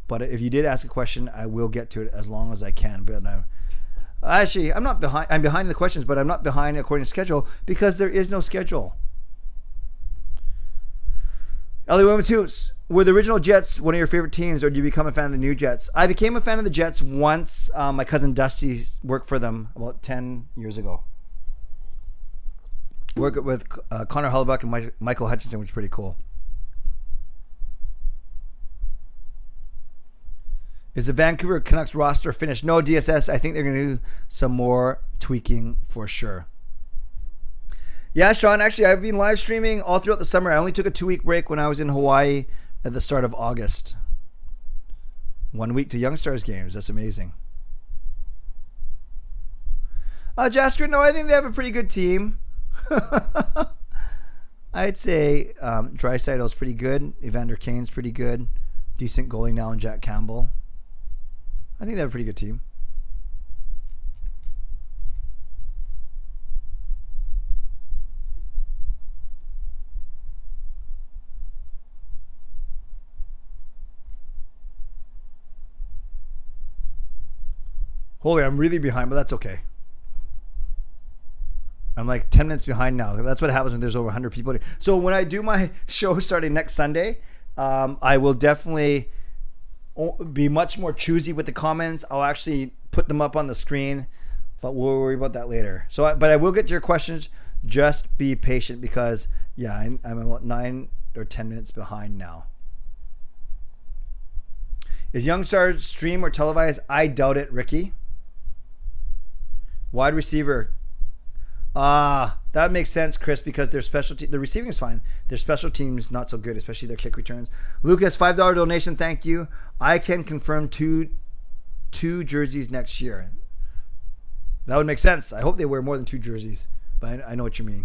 But if you did ask a question, I will get to it as long as I can. But actually, I'm not behind. I'm behind in the questions, but I'm not behind according to schedule because there is no schedule. Ellie Women 2, were the original Jets one of your favorite teams, or did you become a fan of the new Jets? I became a fan of the Jets once. My cousin Dusty worked for them about 10 years ago. Worked with Connor Hellebuck and Michael Hutchinson, which is pretty cool. Is the Vancouver Canucks roster finished? No, DSS. I think they're going to do some more tweaking for sure. Yeah, Sean, actually, I've been live streaming all throughout the summer. I only took a 2-week break when I was in Hawaii at the start of August. 1 week to Young Stars games. That's amazing. Jasper, no, I think they have a pretty good team. I'd say Draisaitl's pretty good. Evander Kane's pretty good. Decent goalie now in Jack Campbell. I think they have a pretty good team. Holy, I'm really behind, but that's okay. I'm like 10 minutes behind now. That's what happens when there's over 100 people. So when I do my show starting next Sunday, I will definitely be much more choosy with the comments. I'll actually put them up on the screen, but we'll worry about that later. But I will get to your questions. Just be patient because, yeah, I'm about 9 or 10 minutes behind now. Is Young Stars stream or televised? I doubt it, Ricky. Wide receiver. That makes sense, Chris, because their specialty, the receiving is fine. Their special teams not so good, especially their kick returns. Lucas, $5 donation, thank you. I can confirm two jerseys next year. That would make sense. I hope they wear more than 2 jerseys, but I know what you mean.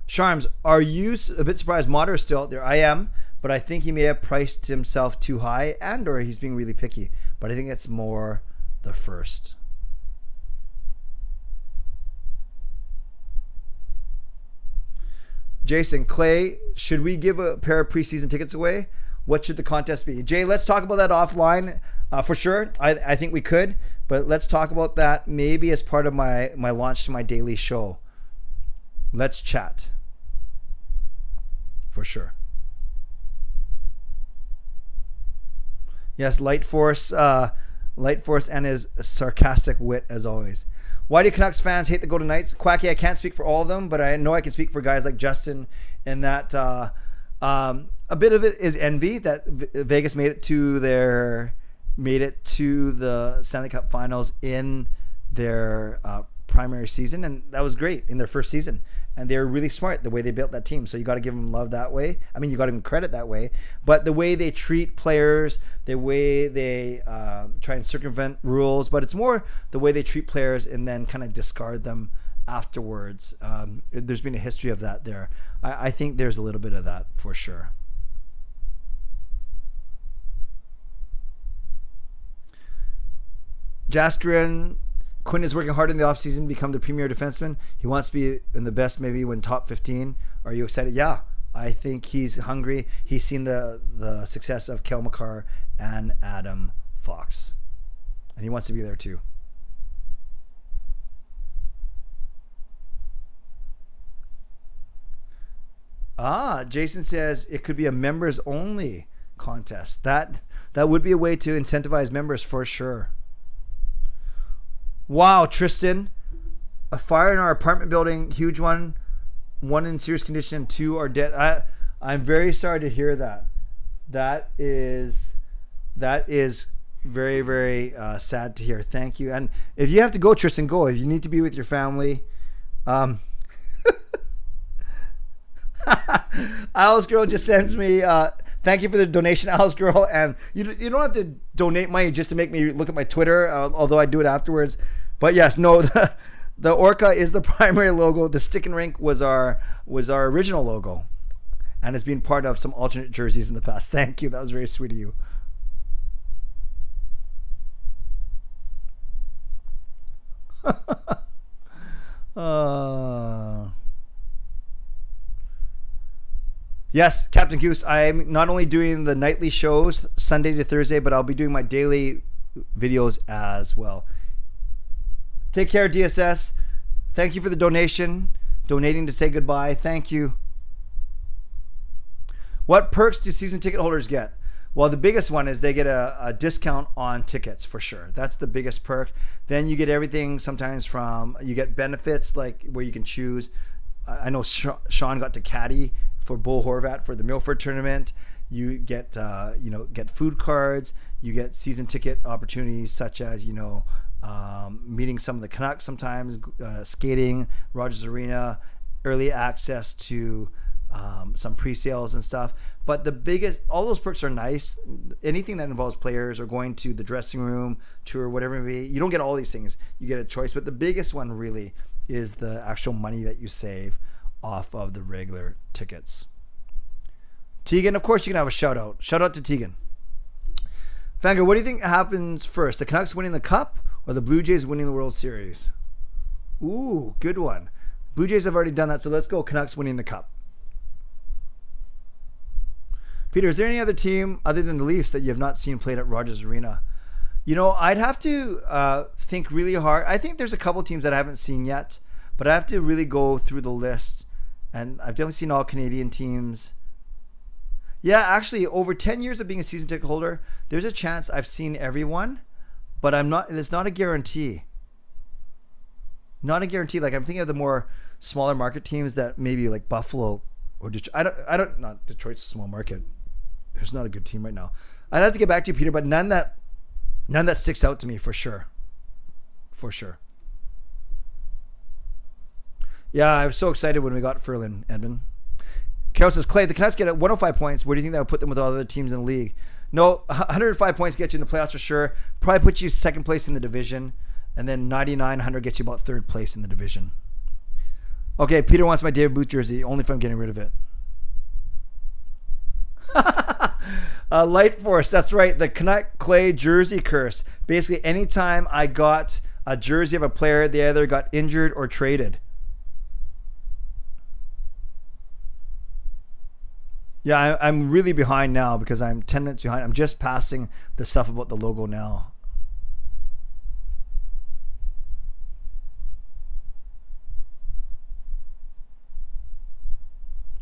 Charms, are you a bit surprised Motter is still out there? I am, but I think he may have priced himself too high and or he's being really picky. But I think it's more the first. Jason, Clay, should we give a pair of preseason tickets away? What should the contest be? Jay, let's talk about that offline for sure. I think we could, but let's talk about that maybe as part of my launch to my daily show. Let's chat. For sure. Yes, Light Force and his sarcastic wit as always. Why do Canucks fans hate the Golden Knights? Quacky, I can't speak for all of them, but I know I can speak for guys like Justin in that a bit of it is envy that Vegas made it to the Stanley Cup Finals in their primary season, and that was great in their first season. And they were really smart the way they built that team. So you got to give them love that way. I mean, you got to give them credit that way. But the way they treat players, the way they try and circumvent rules, but it's more the way they treat players and then kind of discard them afterwards. There's been a history of that there. I think there's a little bit of that for sure. Jastrian, Quinn is working hard in the offseason to become the premier defenseman. He wants to be in the best maybe when top 15. Are you excited? Yeah, I think he's hungry. He's seen the success of Kel McCarr and Adam Fox. And he wants to be there too. Jason says it could be a members only contest. That would be a way to incentivize members for sure. Wow, Tristan. A fire in our apartment building, huge one. One in serious condition, two are dead. I'm very sorry to hear that. That is very, very sad to hear. Thank you. And if you have to go, Tristan, go. If you need to be with your family. Alice Girl just sends me, thank you for the donation, Alice Girl. And you don't have to donate money just to make me look at my Twitter, although I do it afterwards. But yes, no, the Orca is the primary logo. The stick and rink was our original logo. And it's been part of some alternate jerseys in the past. Thank you. That was very sweet of you. Yes, Captain Goose, I'm not only doing the nightly shows Sunday to Thursday, but I'll be doing my daily videos as well. Take care, DSS. Thank you for the donation. Donating to say goodbye. Thank you. What perks do season ticket holders get? Well, the biggest one is they get a discount on tickets for sure. That's the biggest perk. Then you get everything sometimes you get benefits like where you can choose. I know Sean got to caddy for Bull Horvat for the Milford tournament. You get get food cards. You get season ticket opportunities such as meeting some of the Canucks sometimes, skating, Rogers Arena, early access to some pre-sales and stuff. But the biggest, all those perks are nice. Anything that involves players or going to the dressing room tour, whatever it may be, you don't get all these things. You get a choice. But the biggest one really is the actual money that you save off of the regular tickets. Tegan, of course you can have a shout out. Shout out to Tegan. Fanger, what do you think happens first? The Canucks winning the Cup or the Blue Jays winning the World Series? Ooh, good one. Blue Jays have already done that, so let's go Canucks winning the Cup. Peter, is there any other team other than the Leafs that you have not seen played at Rogers Arena? I'd have to think really hard. I think there's a couple teams that I haven't seen yet, but I have to really go through the list. And I've definitely seen all Canadian teams. Yeah, actually, over 10 years of being a season ticket holder, there's a chance I've seen everyone, but it's not a guarantee. Not a guarantee. Like, I'm thinking of the more smaller market teams that maybe like Buffalo or Detroit. Not Detroit's a small market. There's not a good team right now. I'd have to get back to you, Peter, but none that sticks out to me for sure. For sure. Yeah, I was so excited when we got Ferland, Edmund. Carol says, Clay, the Canucks get at 105 points. Where do you think that would put them with all other teams in the league? No, 105 points get you in the playoffs for sure. Probably put you second place in the division. And then 99, 100 gets you about third place in the division. Okay, Peter wants my David Booth jersey, only if I'm getting rid of it. Light Force, that's right. The Canuck Clay jersey curse. Basically, anytime I got a jersey of a player, they either got injured or traded. Yeah, I'm really behind now because I'm 10 minutes behind. I'm just passing the stuff about the logo now.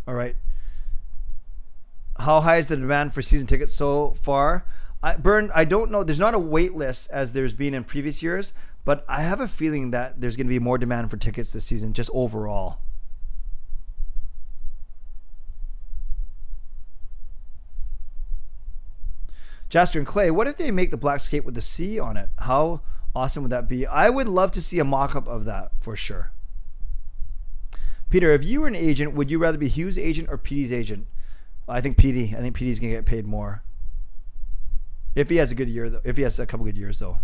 All right. How high is the demand for season tickets so far? I don't know. There's not a wait list as there's been in previous years, but I have a feeling that there's going to be more demand for tickets this season, just overall. Jaster and Clay, what if they make the black skate with the C on it? How awesome would that be? I would love to see a mock-up of that for sure. Peter, if you were an agent, would you rather be Hughes' agent or PD's agent? I think PD. I think PD's going to get paid more. If he has a good year, though. If he has a couple good years, though.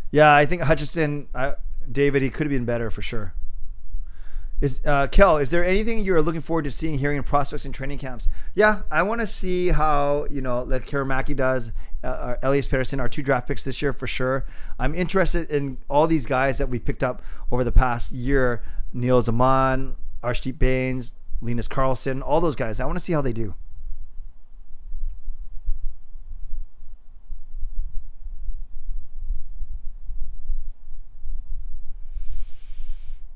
Yeah, I think Hutchison, David, he could have been better for sure. Kel, is there anything you're looking forward to seeing, hearing in prospects and training camps? Yeah, I want to see how, like Karamaki does, Elias Pettersson, our 2 draft picks this year for sure. I'm interested in all these guys that we picked up over the past year. Neil Zaman, Arshdeep Bains, Linus Carlson, all those guys. I want to see how they do.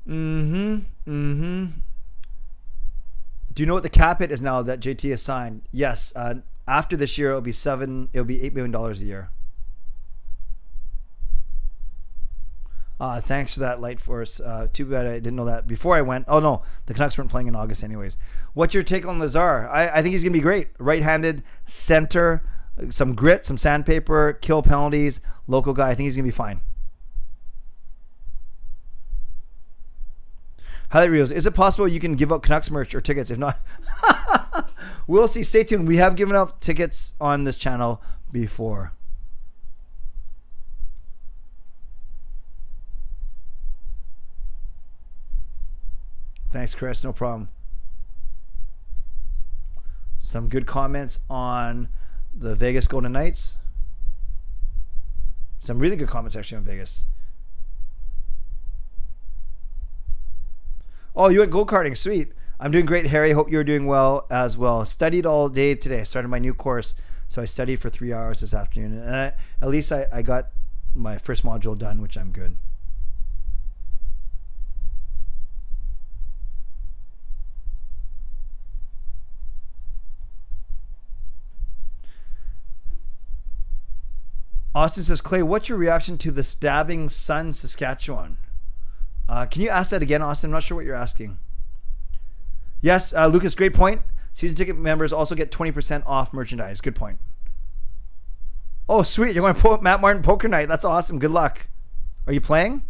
Do you know what the cap hit is now that JT has signed? Yes. after this year, it'll be $8 million a year. Thanks for that, Light Force. Too bad I didn't know that before I went. Oh no, the Canucks weren't playing in August anyways. What's your take on Lazar? I think he's gonna be great. Right-handed center, some grit, some sandpaper, kill penalties, local guy. I think he's gonna be fine. Highlight reels. Is it possible you can give out Canucks merch or tickets? If not, we'll see. Stay tuned. We have given out tickets on this channel before. Thanks, Chris. No problem. Some good comments on the Vegas Golden Knights. Some really good comments actually on Vegas. Oh, you went go-karting. Sweet. I'm doing great, Harry. Hope you're doing well as well. Studied all day today. I started my new course, so I studied for 3 hours this afternoon. And at least I got my first module done, which I'm good. Austin says, Clay, what's your reaction to the stabbing Sun, Saskatchewan? Can you ask that again, Austin? I'm not sure what you're asking. Yes, Lucas, great point. Season ticket members also get 20% off merchandise. Good point. Oh, sweet. You're going to Matt Martin Poker Night. That's awesome. Good luck. Are you playing?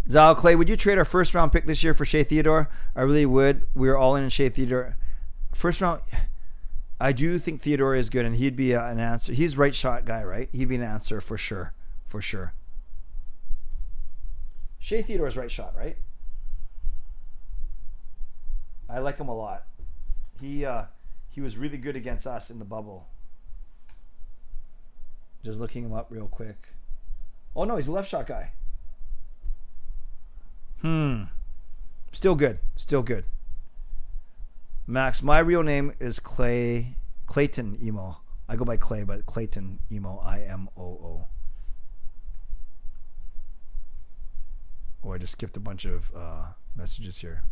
Zao, Clay, would you trade our first round pick this year for Shea Theodore? I really would. We were all in Shea Theodore. First round... I do think Theodore is good, and he'd be an answer. He's right shot guy, right? He'd be an answer for sure. For sure. Shea Theodore's right shot, right? I like him a lot. He was really good against us in the bubble. Just looking him up real quick. Oh, no, he's a left shot guy. Still good. Still good. Max, my real name is Clayton Emo. I go by Clay, but Clayton Emo, IMOO. Oh, I just skipped a bunch of messages here.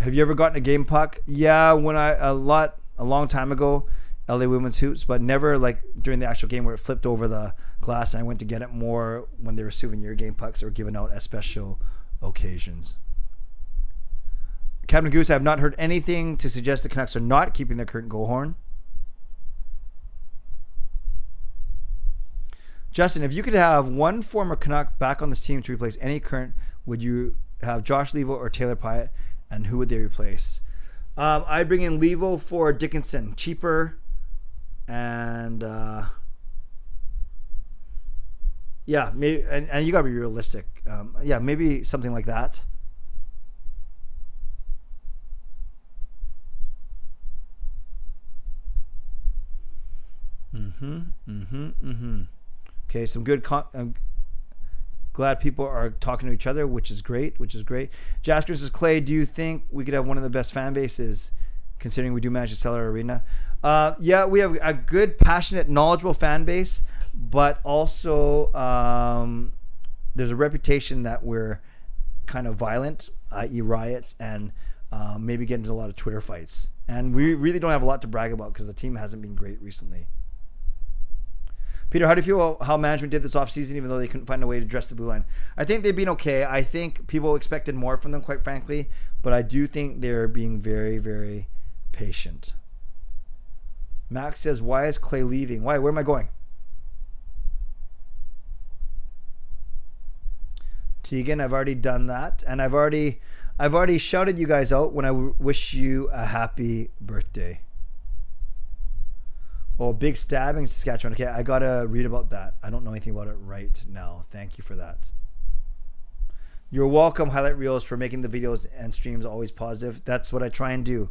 Have you ever gotten a game puck? Yeah, a long time ago, LA Women's Hoops, but never like during the actual game where it flipped over the glass, and I went to get it more when they were souvenir game pucks that were given out at special occasions. Captain Goose, I have not heard anything to suggest the Canucks are not keeping their current goal horn. Justin, if you could have one former Canuck back on this team to replace any current, would you have Josh Levo or Taylor Pyatt, and who would they replace? I'd bring in Levo for Dickinson, cheaper, and yeah, maybe, and you gotta be realistic. Yeah, maybe something like that. Okay, some good. Glad people are talking to each other, which is great. Jasper says, Clay, do you think we could have one of the best fan bases, considering we do manage to sell our arena? Yeah, we have a good, passionate, knowledgeable fan base, but also there's a reputation that we're kind of violent, i.e. riots, and maybe get into a lot of Twitter fights. And we really don't have a lot to brag about because the team hasn't been great recently. Peter, how do you feel how management did this offseason, even though they couldn't find a way to address the blue line? I think they've been okay. I think people expected more from them, quite frankly, but I do think they're being very, very patient. Max says, why is Clay leaving? Why? Where am I going? Tegan, I've already done that, and I've already shouted you guys out when I wish you a happy birthday. Oh, big stabbing in Saskatchewan. Okay, I gotta read about that. I don't know anything about it right now. Thank you for that. You're welcome, Highlight Reels, for making the videos and streams always positive. That's what I try and do.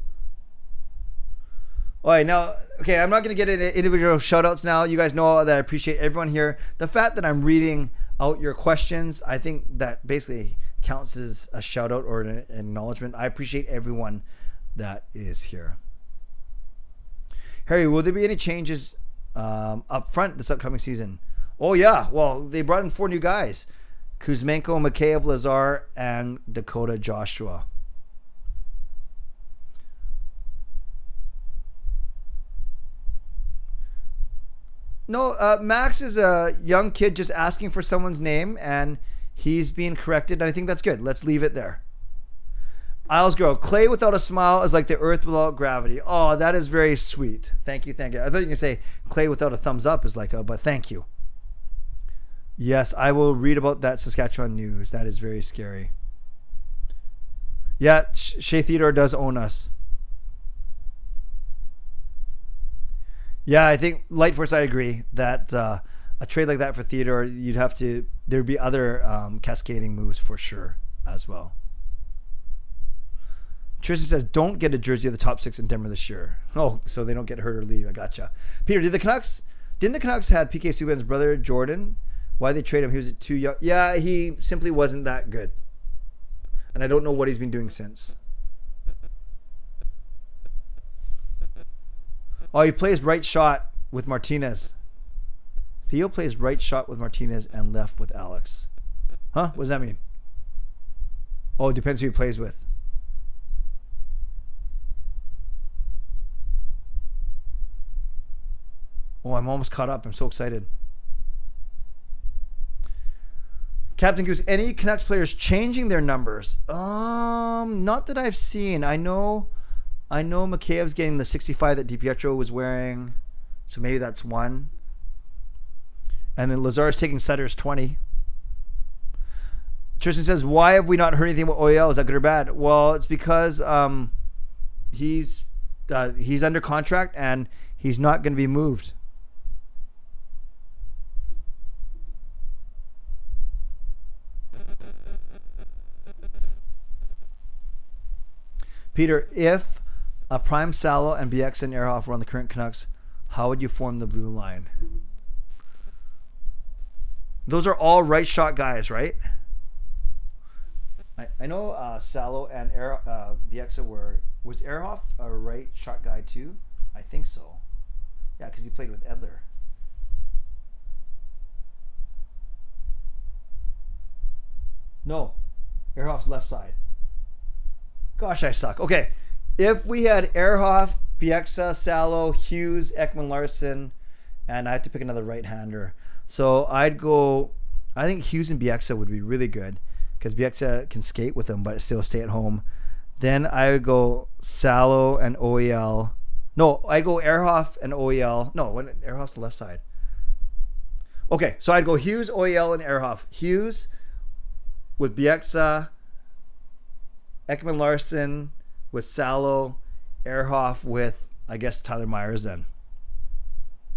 All right, now, okay, I'm not going to get into individual shoutouts now. You guys know that I appreciate everyone here. The fact that I'm reading out your questions, I think that basically counts as a shoutout or an acknowledgement. I appreciate everyone that is here. Harry, will there be any changes up front this upcoming season? Oh, yeah. Well, they brought in 4 new guys. Kuzmenko, Mikheyev, Lazar, and Dakota Joshua. No, Max is a young kid just asking for someone's name, and he's being corrected. And I think that's good. Let's leave it there. Isles Girl, clay without a smile is like the earth without gravity. Oh, that is very sweet. Thank you, thank you. I thought you were going to say clay without a thumbs up is like, but thank you. Yes, I will read about that Saskatchewan news. That is very scary. Yeah, Shea Theodore does own us. Yeah, I think Lightforce, I agree that a trade like that for Theodore, there'd be other cascading moves for sure as well. Tristan says, don't get a jersey of the top 6 in Denver this year. Oh, so they don't get hurt or leave. I gotcha. Peter, didn't the Canucks had PK Subban's brother, Jordan? Why they trade him? He was too young. Yeah, he simply wasn't that good. And I don't know what he's been doing since. Oh, he plays right shot with Martinez. Theo plays right shot with Martinez and left with Alex. Huh? What does that mean? Oh, it depends who he plays with. Oh, I'm almost caught up. I'm so excited. Captain Goose, any Canucks players changing their numbers? Not that I've seen. I know Mikheyev's getting the 65 that DiPietro was wearing. So maybe that's one. And then Lazar's taking Sutter's 20. Tristan says, why have we not heard anything about OEL? Is that good or bad? Well, it's because he's under contract and he's not going to be moved. Peter, if a Prime Salo and BX and Ehrhoff were on the current Canucks, how would you form the blue line? Those are all right shot guys, right? I know Salo and Bieksa was Ehrhoff a right shot guy too? I think so. Yeah, because he played with Edler. No, Ehrhoff's left side. Gosh, I suck. Okay, if we had Ehrhoff, Bieksa, Salo, Hughes, Ekman Larson, and I have to pick another right-hander. So I think Hughes and Bieksa would be really good because Bieksa can skate with them but still stay at home. Then I would go Salo and OEL. No, I'd go Ehrhoff and OEL. No, Ehrhoff's the left side. Okay, so I'd go Hughes, OEL, and Ehrhoff. Hughes with Bieksa, Ekman Larson with Salo, Ehrhoff with, I guess, Tyler Myers then.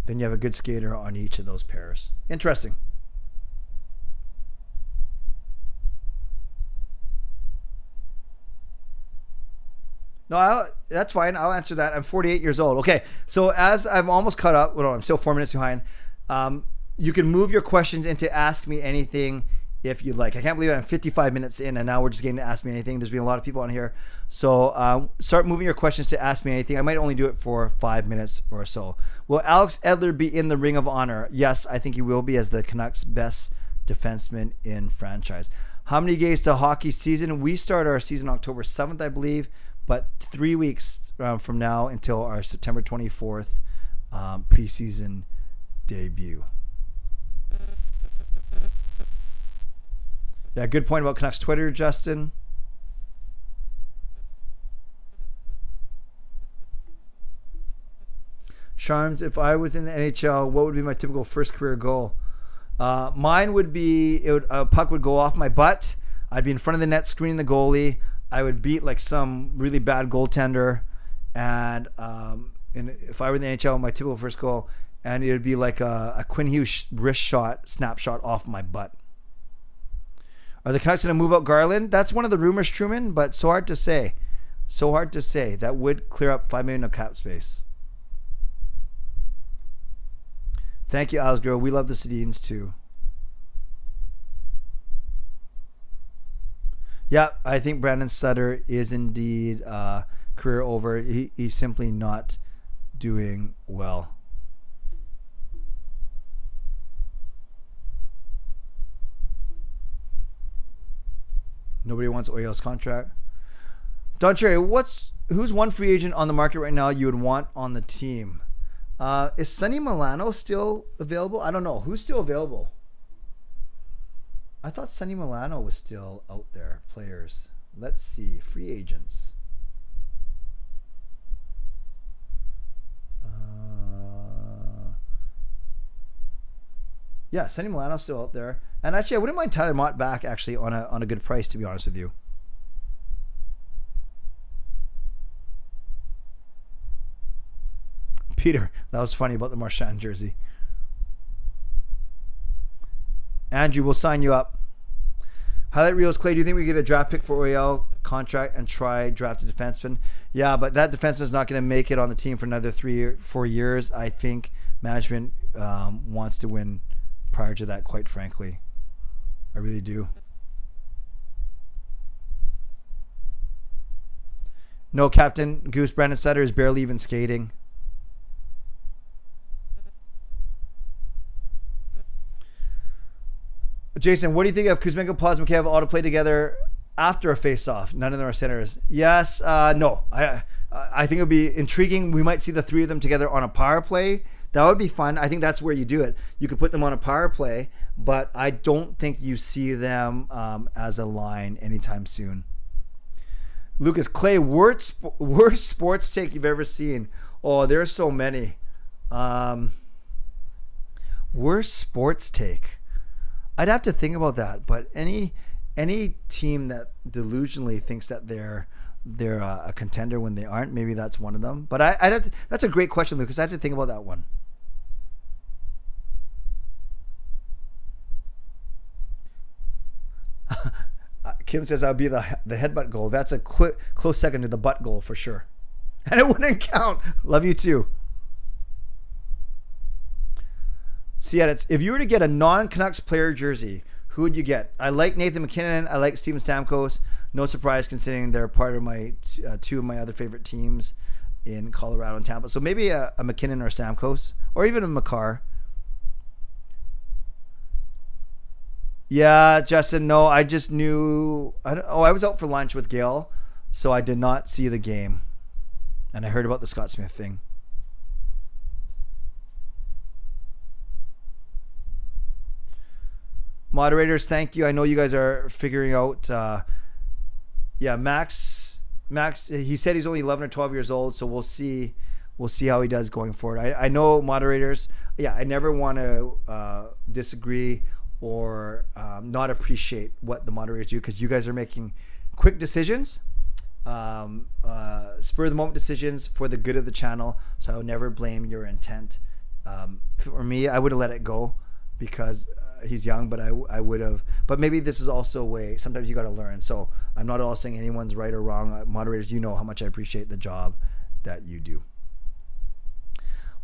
Then you have a good skater on each of those pairs. Interesting. No, that's fine. I'll answer that. I'm 48 years old. Okay, so as I'm almost caught up, well, I'm still 4 minutes behind. You can move your questions into Ask Me Anything if you'd like. I can't believe I'm 55 minutes in and now we're just getting to Ask Me Anything. There's been a lot of people on here. So start moving your questions to Ask Me Anything. I might only do it for 5 minutes or so. Will Alex Edler be in the Ring of Honor? Yes, I think he will be as the Canucks' best defenseman in franchise. How many games to hockey season? We start our season October 7th, I believe, but 3 weeks from now until our September 24th preseason debut. Yeah, good point about Canucks Twitter, Justin. Charms, if I was in the NHL, what would be my typical first career goal? Mine would be, a puck would go off my butt. I'd be in front of the net screening the goalie. I would beat like some really bad goaltender. And if I were in the NHL, my typical first goal, and it would be like a Quinn Hughes wrist shot, snapshot off my butt. Are the Canucks going to move out Garland? That's one of the rumors, Truman, but so hard to say. So hard to say. That would clear up $5 million of cap space. Thank you, Osgro. We love the Sedines too. Yeah, I think Brandon Sutter is indeed career over. He's simply not doing well. Nobody wants Oyel's contract. Don Cherry, who's one free agent on the market right now you would want on the team? Is Sonny Milano still available? I don't know. Who's still available? I thought Sonny Milano was still out there. Players. Let's see. Free agents. Yeah, Sonny Milano's still out there. And actually, I wouldn't mind Tyler Mott back actually on a good price, to be honest with you. Peter, that was funny about the Marchand jersey. Andrew, we'll sign you up. Highlight reels, Clay. Do you think we get a draft pick for Oyel contract and try draft a defenseman? Yeah, but that defenseman is not going to make it on the team for another 3 or 4 years. I think management wants to win prior to that, quite frankly. I really do. No, Captain Goose. Brandon Sutter is barely even skating. Jason, what do you think of Kuzmenko, Plazmakev all to play together after a face-off? None of them are centers. Yes, no. I think it would be intriguing. We might see the three of them together on a power play. That would be fun. I think that's where you do it. You could put them on a power play, but I don't think you see them as a line anytime soon. Lucas, Clay, worst sports take you've ever seen? Oh, there are so many. Worst sports take. I'd have to think about that, but any team that delusionally thinks that they're a contender when they aren't, maybe that's one of them. But I'd have to, that's a great question, Lucas. I have to think about that one. Kim says I'll be the headbutt goal. That's a close second to the butt goal for sure, and it wouldn't count. Love you too. See, if you were to get a non-Canucks player jersey, who would you get? I like Nathan McKinnon. I like Steven Stamkos. No surprise considering they're part of my two of my other favorite teams in Colorado and Tampa. So maybe a McKinnon or Stamkos, or even a Makar. Yeah, Justin. No, I just knew. I was out for lunch with Gail, so I did not see the game, and I heard about the Scott Smith thing. Moderators, thank you. I know you guys are figuring out. Yeah, Max. He said he's only 11 or 12 years old, so we'll see. We'll see how he does going forward. I know moderators. Yeah, I never want to disagree or not appreciate what the moderators do, because you guys are making quick decisions, spur of the moment decisions for the good of the channel. So I will never blame your intent. For me, I would have let it go because he's young, but I would have. But maybe this is also a way. Sometimes you got to learn. So I'm not at all saying anyone's right or wrong. Moderators, you know how much I appreciate the job that you do.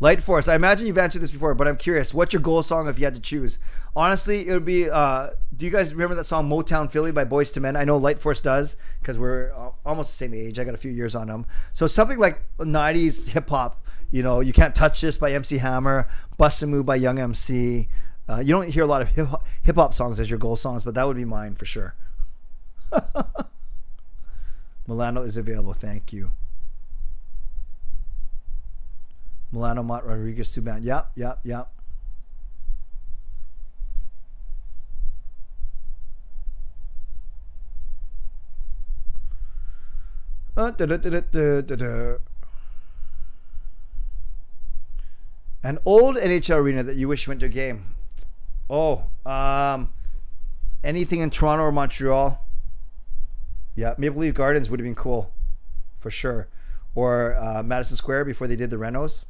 Light Force, I imagine you've answered this before, but I'm curious. What's your goal song if you had to choose? Honestly, it would be, do you guys remember that song Motown Philly by Boyz II Men? I know Light Force does, because we're almost the same age. I got a few years on them. So something like 90s hip-hop, you know, You Can't Touch This by MC Hammer, Bust a Move by Young MC. You don't hear a lot of hip-hop songs as your goal songs, but that would be mine for sure. Milano is available. Thank you. Milano, Mott, Rodriguez, Subban. Yep. An old NHL arena that you wish went to a game. Anything in Toronto or Montreal. Yeah, Maple Leaf Gardens would have been cool, for sure. Or Madison Square before they did the renos.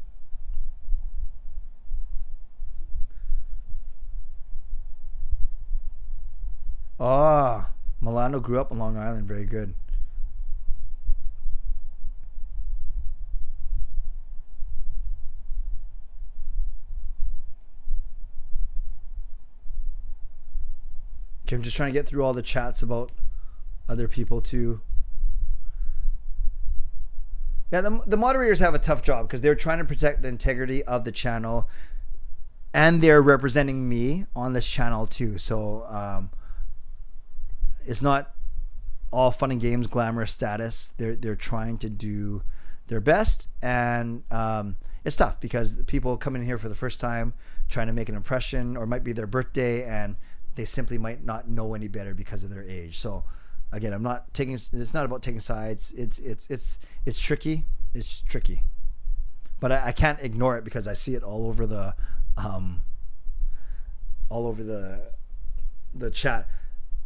Milano grew up on Long Island. Very good. Okay, I'm just trying to get through all the chats about other people too. Yeah, the moderators have a tough job because they're trying to protect the integrity of the channel, and they're representing me on this channel too. So it's not all fun and games, glamorous status. They're trying to do their best, and it's tough because people come in here for the first time trying to make an impression, or it might be their birthday, and they simply might not know any better because of their age. So again, it's not about taking sides. It's tricky. It's tricky, but I can't ignore it because I see it all over the chat.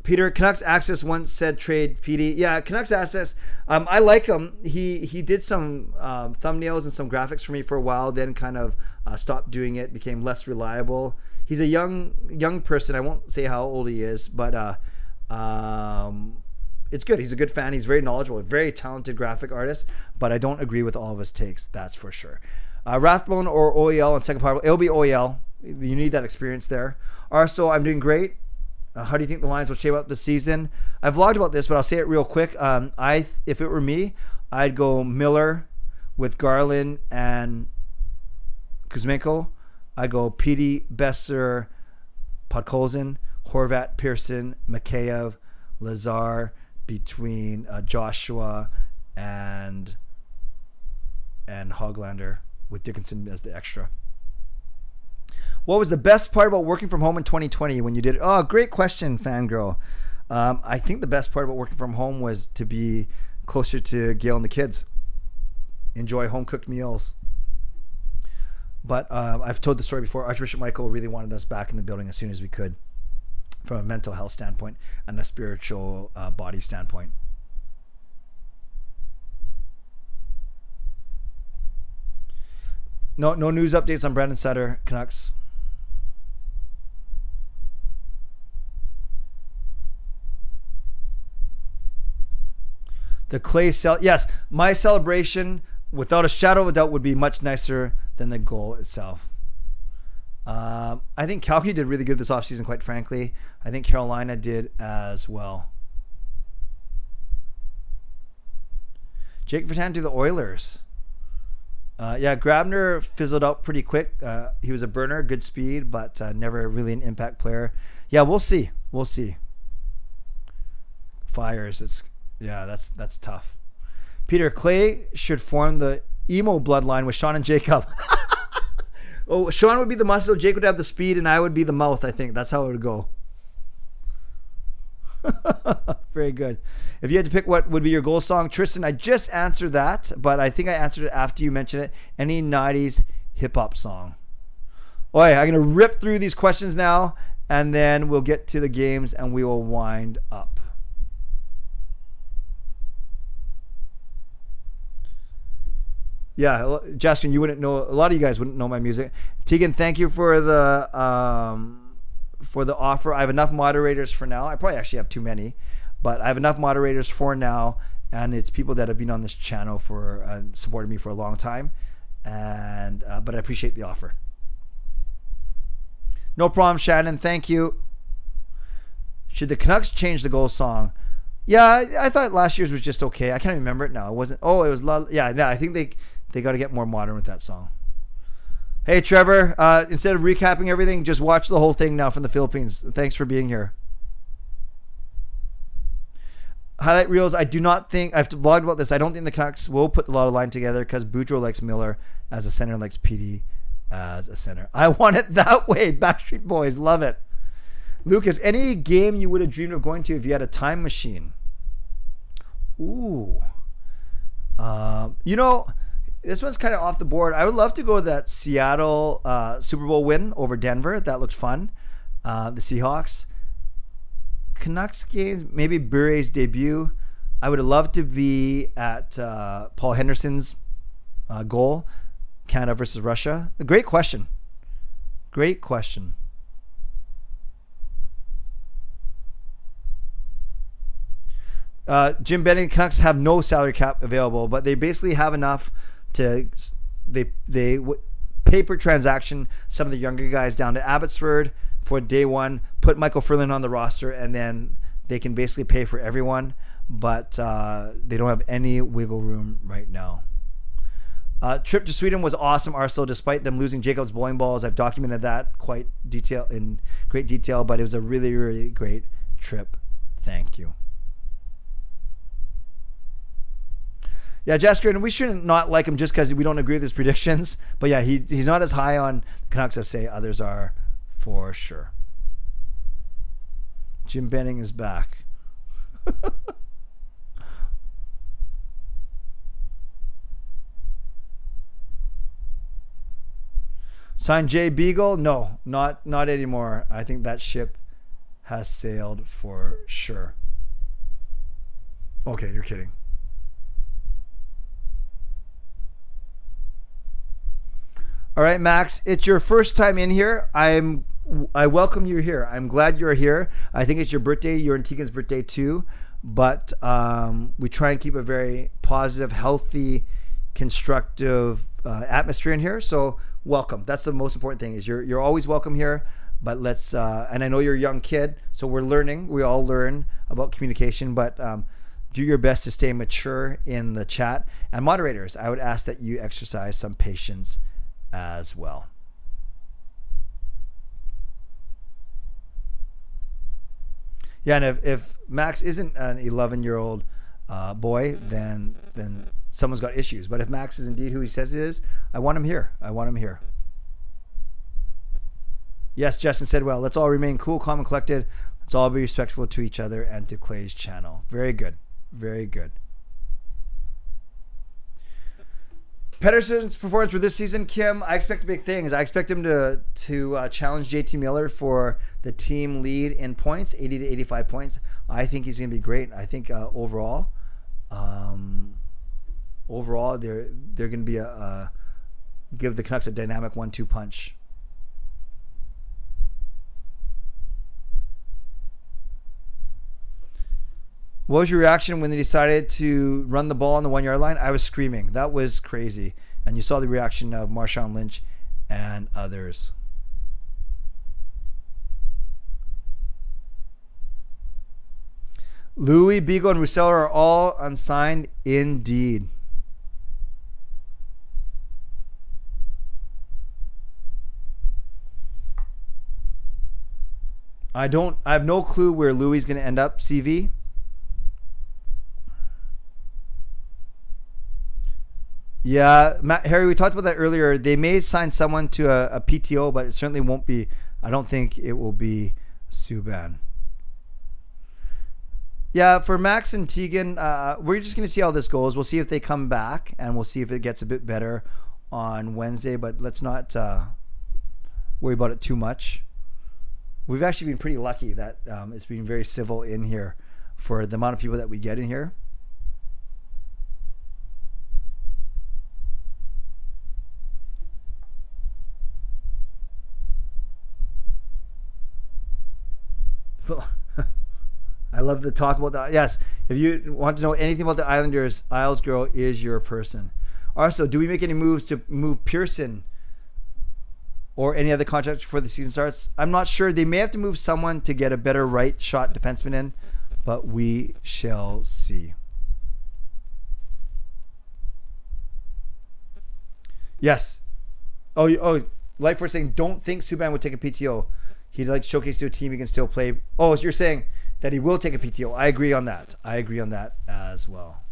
Peter, Canucks Access once said trade PD. Yeah, Canucks Access. I like him. He did some thumbnails and some graphics for me for a while, then kind of stopped doing it, became less reliable. He's a young person. I won't say how old he is, but it's good. He's a good fan. He's very knowledgeable, a very talented graphic artist, but I don't agree with all of his takes, that's for sure. Rathbone or OEL on second power play. It'll be OEL. You need that experience there. Also, I'm doing great. How do you think the Lions will shape up this season? I vlogged about this, but I'll say it real quick. If it were me, I'd go Miller with Garland and Kuzmenko. I'd go PD, Besser, Podkolzin, Horvat, Pearson, Mikheyev, Lazar, between Joshua and Hoglander, with Dickinson as the extra. What was the best part about working from home in 2020 when you did it? Oh, great question, Fangirl. I think the best part about working from home was to be closer to Gail and the kids. Enjoy home-cooked meals. But I've told the story before. Archbishop Michael really wanted us back in the building as soon as we could, from a mental health standpoint and a spiritual body standpoint. No news updates on Brandon Sutter, Canucks. The clay yes, my celebration, without a shadow of a doubt, would be much nicer than the goal itself. I think Calgary did really good this offseason, quite frankly. I think Carolina did as well. Jake Vertan to the Oilers. Yeah, Grabner fizzled out pretty quick. He was a burner, good speed, but never really an impact player. Yeah, we'll see. We'll see. Fires. That's tough. Peter, Clay should form the emo bloodline with Sean and Jacob. Oh, Sean would be the muscle, Jake would have the speed, and I would be the mouth, I think. That's how it would go. Very good. If you had to pick what would be your goal song, Tristan, I just answered that, but I think I answered it after you mentioned it. Any 90s hip-hop song. Oh, yeah, I'm going to rip through these questions now, and then we'll get to the games, and we will wind up. Yeah, Jaskin, you wouldn't know. A lot of you guys wouldn't know my music. Tegan, thank you for the offer. I have enough moderators for now. I probably actually have too many, but I have enough moderators for now, and it's people that have been on this channel for supported me for a long time, and but I appreciate the offer. No problem, Shannon. Thank you. Should the Canucks change the goal song? Yeah, I thought last year's was just okay. I can't remember it now. It wasn't. Oh, it was. Yeah, I think they got to get more modern with that song. Hey, Trevor, instead of recapping everything, just watch the whole thing now from the Philippines. Thanks for being here. Highlight reels, I do not think, I've vlogged about this, I don't think the Canucks will put the Lotto line together because Boudreaux likes Miller as a center, likes PD as a center. I want it that way. Backstreet Boys, love it. Lucas, any game you would have dreamed of going to if you had a time machine? Ooh. This one's kind of off the board. I would love to go to that Seattle Super Bowl win over Denver. That looked fun. The Seahawks. Canucks games, maybe Bure's debut. I would have loved to be at Paul Henderson's goal, Canada versus Russia. A great question. Great question. Jim Benning, Canucks have no salary cap available, but they basically have enough to they paper transaction some of the younger guys down to Abbotsford for day one, put Michael Furlan on the roster, and then they can basically pay for everyone, but they don't have any wiggle room right now. Trip to Sweden was awesome, Arsenal, despite them losing Jacob's bowling balls. I've documented that in great detail, but it was a really, really great trip. Thank you. Yeah, Jasker, and we shouldn't not like him just because we don't agree with his predictions. But yeah, he's not as high on Canucks as say others are, for sure. Jim Benning is back. Sign Jay Beagle? No, not anymore. I think that ship has sailed for sure. Okay, you're kidding. All right, Max, it's your first time in here. I welcome you here. I'm glad you're here. I think it's your birthday. You're in Tegan's birthday too. But we try and keep a very positive, healthy, constructive atmosphere in here. So welcome. That's the most important thing. Is you're always welcome here. But let's and I know you're a young kid, so we're learning. We all learn about communication. But do your best to stay mature in the chat. And moderators, I would ask that you exercise some patience as well. Yeah, and if Max isn't an 11-year-old boy, then someone's got issues. But if Max is indeed who he says he is, I want him here. I want him here. Yes, Justin said, well, let's all remain cool, calm, and collected. Let's all be respectful to each other and to Clay's channel. Very good. Very good. Pettersson's performance for this season, Kim, I expect big things. I expect him to challenge JT Miller for the team lead in points, 80 to 85 points. I think he's going to be great. I think overall, they're going to be give the Canucks a dynamic 1-2 punch. What was your reaction when they decided to run the ball on the 1 yard line? I was screaming. That was crazy. And you saw the reaction of Marshawn Lynch and others. Louis, Beagle, and Roussel are all unsigned indeed. I have no clue where Louis is going to end up, CV. Yeah, Harry, we talked about that earlier. They may sign someone to a PTO, but it certainly won't be. I don't think it will be Subban. Yeah, for Max and Tegan, we're just going to see how this goes. We'll see if they come back, and we'll see if it gets a bit better on Wednesday, but let's not worry about it too much. We've actually been pretty lucky that it's been very civil in here for the amount of people that we get in here. I love to talk about that. Yes, if you want to know anything about the Islanders, Isles Girl is your person. Also, do we make any moves to move Pearson or any other contracts before the season starts? I'm not sure. They may have to move someone to get a better right shot defenseman in, but we shall see. Yes. Oh, Lightforce saying, don't think Subban would take a PTO. He'd like to showcase to a team he can still play. Oh, so you're saying that he will take a PTO. I agree on that. I agree on that as well.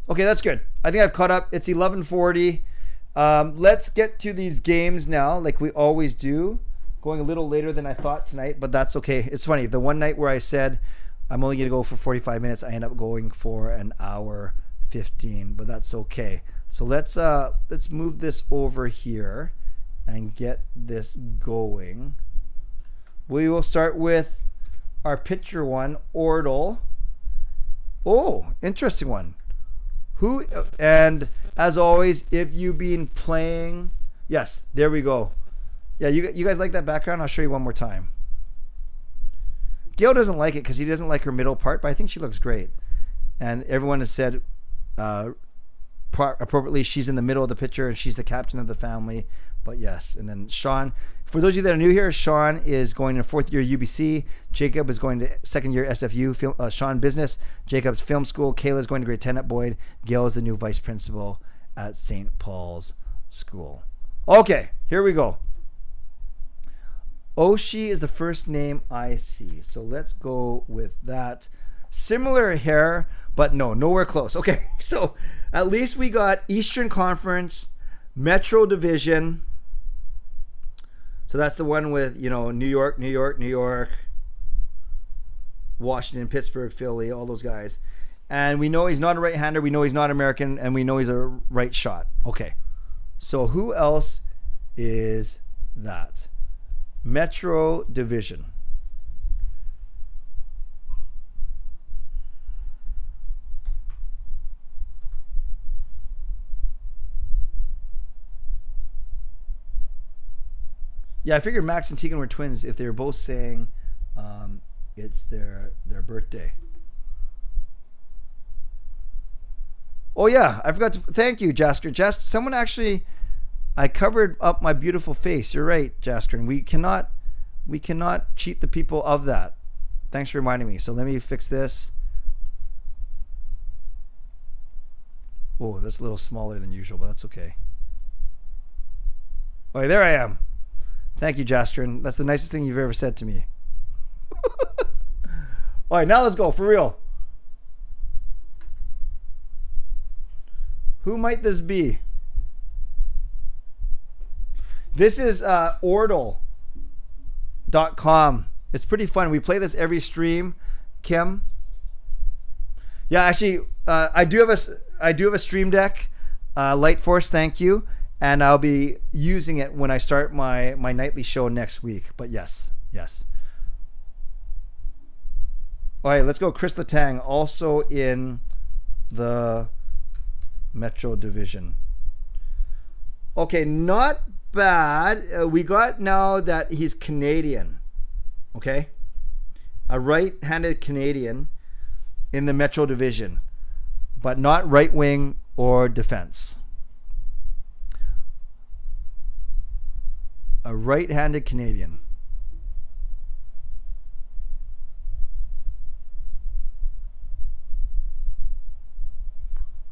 Okay, that's good. I think I've caught up. It's 11:40. Let's get to these games now, like we always do. Going a little later than I thought tonight, but that's okay. It's funny. The one night where I said I'm only going to go for 45 minutes, I end up going for an hour 15, but that's okay. So let's move this over here and get this going. We will start with our pitcher one, Ordle. Oh, interesting one. And as always, if you've been playing, yes, there we go. Yeah, you guys like that background? I'll show you one more time. Gail doesn't like it because he doesn't like her middle part, but I think she looks great. And everyone has said appropriately she's in the middle of the picture and she's the captain of the family. But yes, and then Sean, for those of you that are new here, Sean is going to fourth year UBC. Jacob is going to second year SFU. Sean business. Jacob's film school. Kayla is going to grade 10 at Boyd. Gail is the new vice principal at St. Paul's School. Okay, here we go. Oshie is the first name I see. So let's go with that. Similar hair, but no, nowhere close. Okay, so at least we got Eastern Conference, Metro Division. So that's the one with, you know, New York, Washington, Pittsburgh, Philly, all those guys. And we know he's not a right-hander. We know he's not American. And we know he's a right shot. Okay. So who else is that? Metro Division. Yeah, I figured Max and Tegan were twins if they were both saying it's their birthday. Oh yeah, I forgot to thank you, Jasker. Someone actually, I covered up my beautiful face. You're right, Jasker. We cannot cheat the people of that. Thanks for reminding me. So let me fix this. Oh, that's a little smaller than usual, but that's okay. Oh, there I am. Thank you, Jasker. That's the nicest thing you've ever said to me. All right, now let's go for real. Who might this be? This is Ordle.com. It's pretty fun. We play this every stream, Kim. Yeah, actually, I do have a stream deck. Light Force, thank you. And I'll be using it when I start my nightly show next week. But yes. All right, let's go. Chris Letang, also in the Metro Division. Okay, not bad. We got now that he's Canadian. Okay, a right-handed Canadian in the Metro Division, but not right wing or defense. A right-handed Canadian.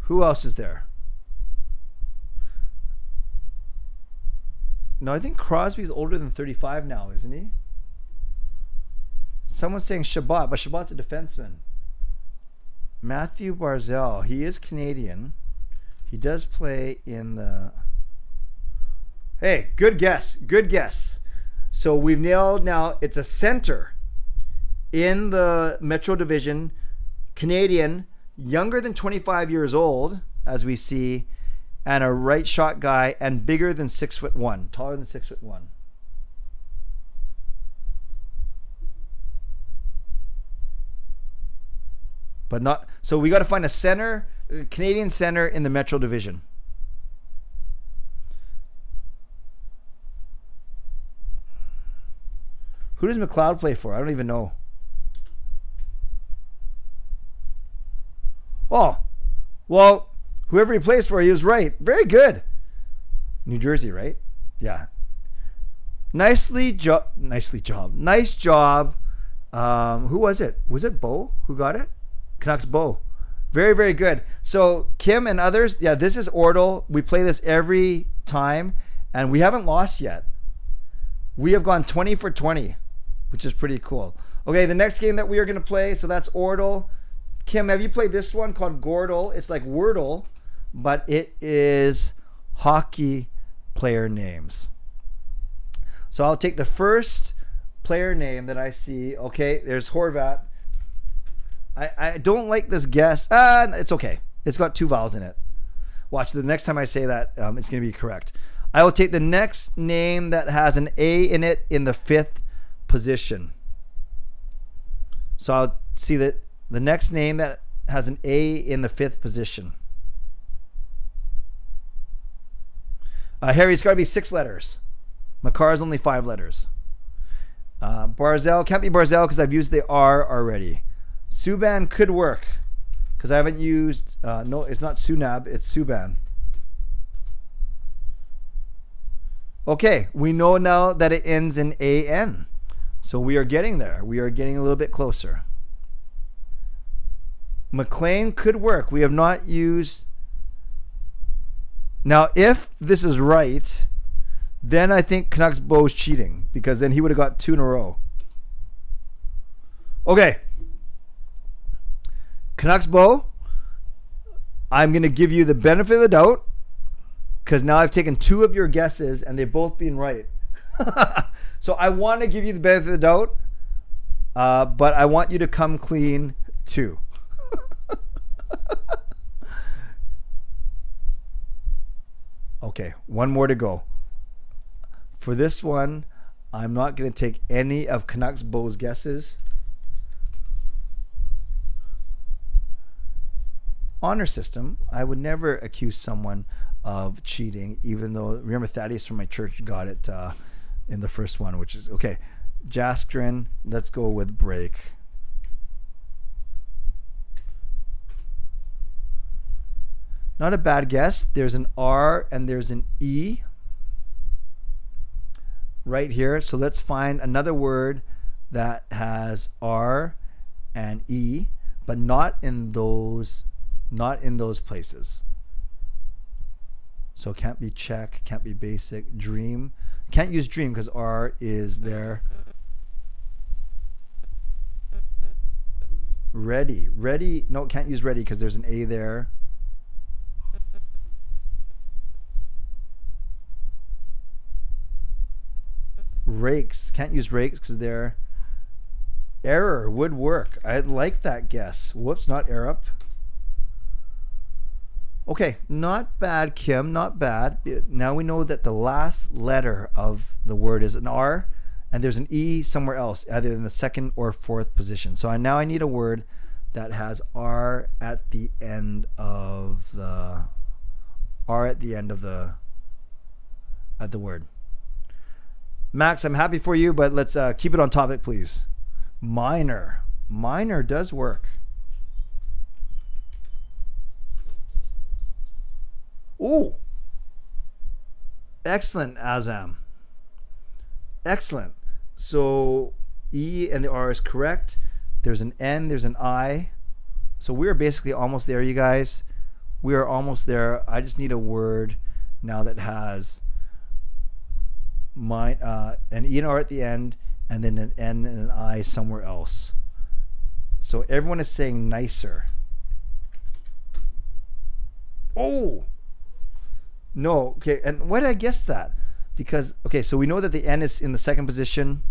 Who else is there? No, I think Crosby's older than 35 now, isn't he? Someone's saying Shabbat, but Shabbat's a defenseman. Matthew Barzal, he is Canadian. He does play in the... Hey, good guess. So we've nailed now, it's a center in the Metro Division, Canadian, younger than 25 years old, as we see, and a right shot guy, and bigger than 6'1", taller than 6'1". But not, so we got to find a center, Canadian center in the Metro Division. Who does McLeod play for? I don't even know. Oh, well, whoever he plays for, he was right. Very good. New Jersey, right? Yeah. Nice job. Who was it? Was it Bo who got it? Canucks Bo. Very, very good. So Kim and others, yeah, this is Ordle. We play this every time, and we haven't lost yet. We have gone 20 for 20, which is pretty cool. Okay, the next game that we are going to play, so that's Ordle. Kim, have you played this one called Gordle? It's like Wordle, but it is hockey player names. So I'll take the first player name that I see. Okay, there's Horvat. I don't like this guess. It's okay. It's got two vowels in it. Watch, the next time I say that, it's going to be correct. I will take the next name that has an A in it in the 5th position. So I'll see that the next name that has an A in the 5th position. Harry, it's got to be 6 letters. Makar is only 5 letters. Barzell, can't be Barzell because I've used the R already. Subban could work because I haven't used, no, it's not Sunab, it's Subban. Okay, we know now that it ends in AN. So we are getting there. We are getting a little bit closer. McLean could work. We have not used. Now, if this is right, then I think Canucks Bo's cheating because then he would have got 2 in a row. Okay. Canucks Bo, I'm going to give you the benefit of the doubt because now I've taken 2 of your guesses and they've both been right. So I want to give you the benefit of the doubt, but I want you to come clean too. Okay, one more to go. For this one, I'm not going to take any of Canucks Bo's guesses. Honor system, I would never accuse someone of cheating, even though, remember, Thaddeus from my church got it in the first one, which is okay. Jaskrin, let's go with break. Not a bad guess. There's an R and there's an E right here. So let's find another word that has R and E, but not in those places. So it can't be check, can't be basic, dream. Can't use dream because R is there. Ready. No, can't use ready because there's an A there. Rakes, can't use rakes because they're error would work. I like that guess. Whoops, not error up. Okay, not bad, Kim, not bad. Now we know that the last letter of the word is an R and there's an E somewhere else, either in the second or fourth position. So now I need a word that has R at the end of the word. Max, I'm happy for you, but let's keep it on topic, please. Minor does work. Ooh. Excellent, Azam. Excellent. So E and the R is correct. There's an N, there's an I. So we're basically almost there, you guys. We are almost there. I just need a word now that has an E and R at the end, and then an N and an I somewhere else. So everyone is saying nicer. Oh no, okay. And why did I guess that? Because okay, so we know that the N is in the second position.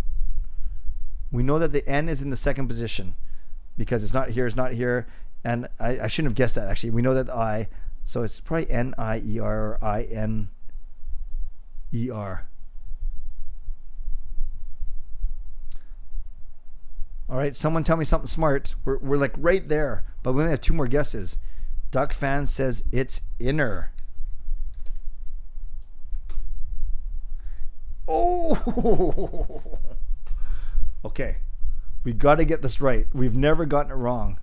We know that the N is in the second position because it's not here, and I shouldn't have guessed that actually. We know that the I, so it's probably N-I-E-R or I-N-E-R. All right, someone tell me something smart. We're like right there, but we only have 2 more guesses. Duck fan says it's inner. Oh, okay. We got to get this right. We've never gotten it wrong.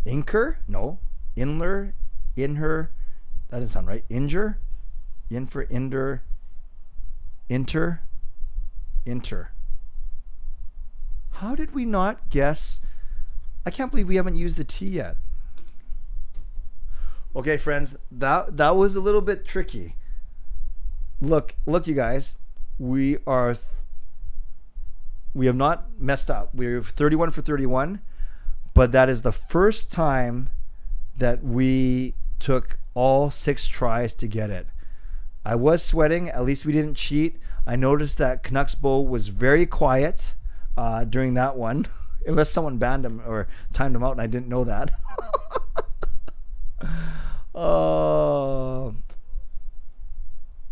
Inker? No. Inler? Inher? That doesn't sound right. Injure? In for inder. Inter? Inter. How did we not guess? I can't believe we haven't used the T yet. Okay, friends, that was a little bit tricky. Look, you guys, we have not messed up. We're 31 for 31, but that is the first time that we took all 6 tries to get it. I was sweating. At least we didn't cheat. I noticed that Canucks Bo was very quiet during that one, unless someone banned him or timed him out and I didn't know that. Oh,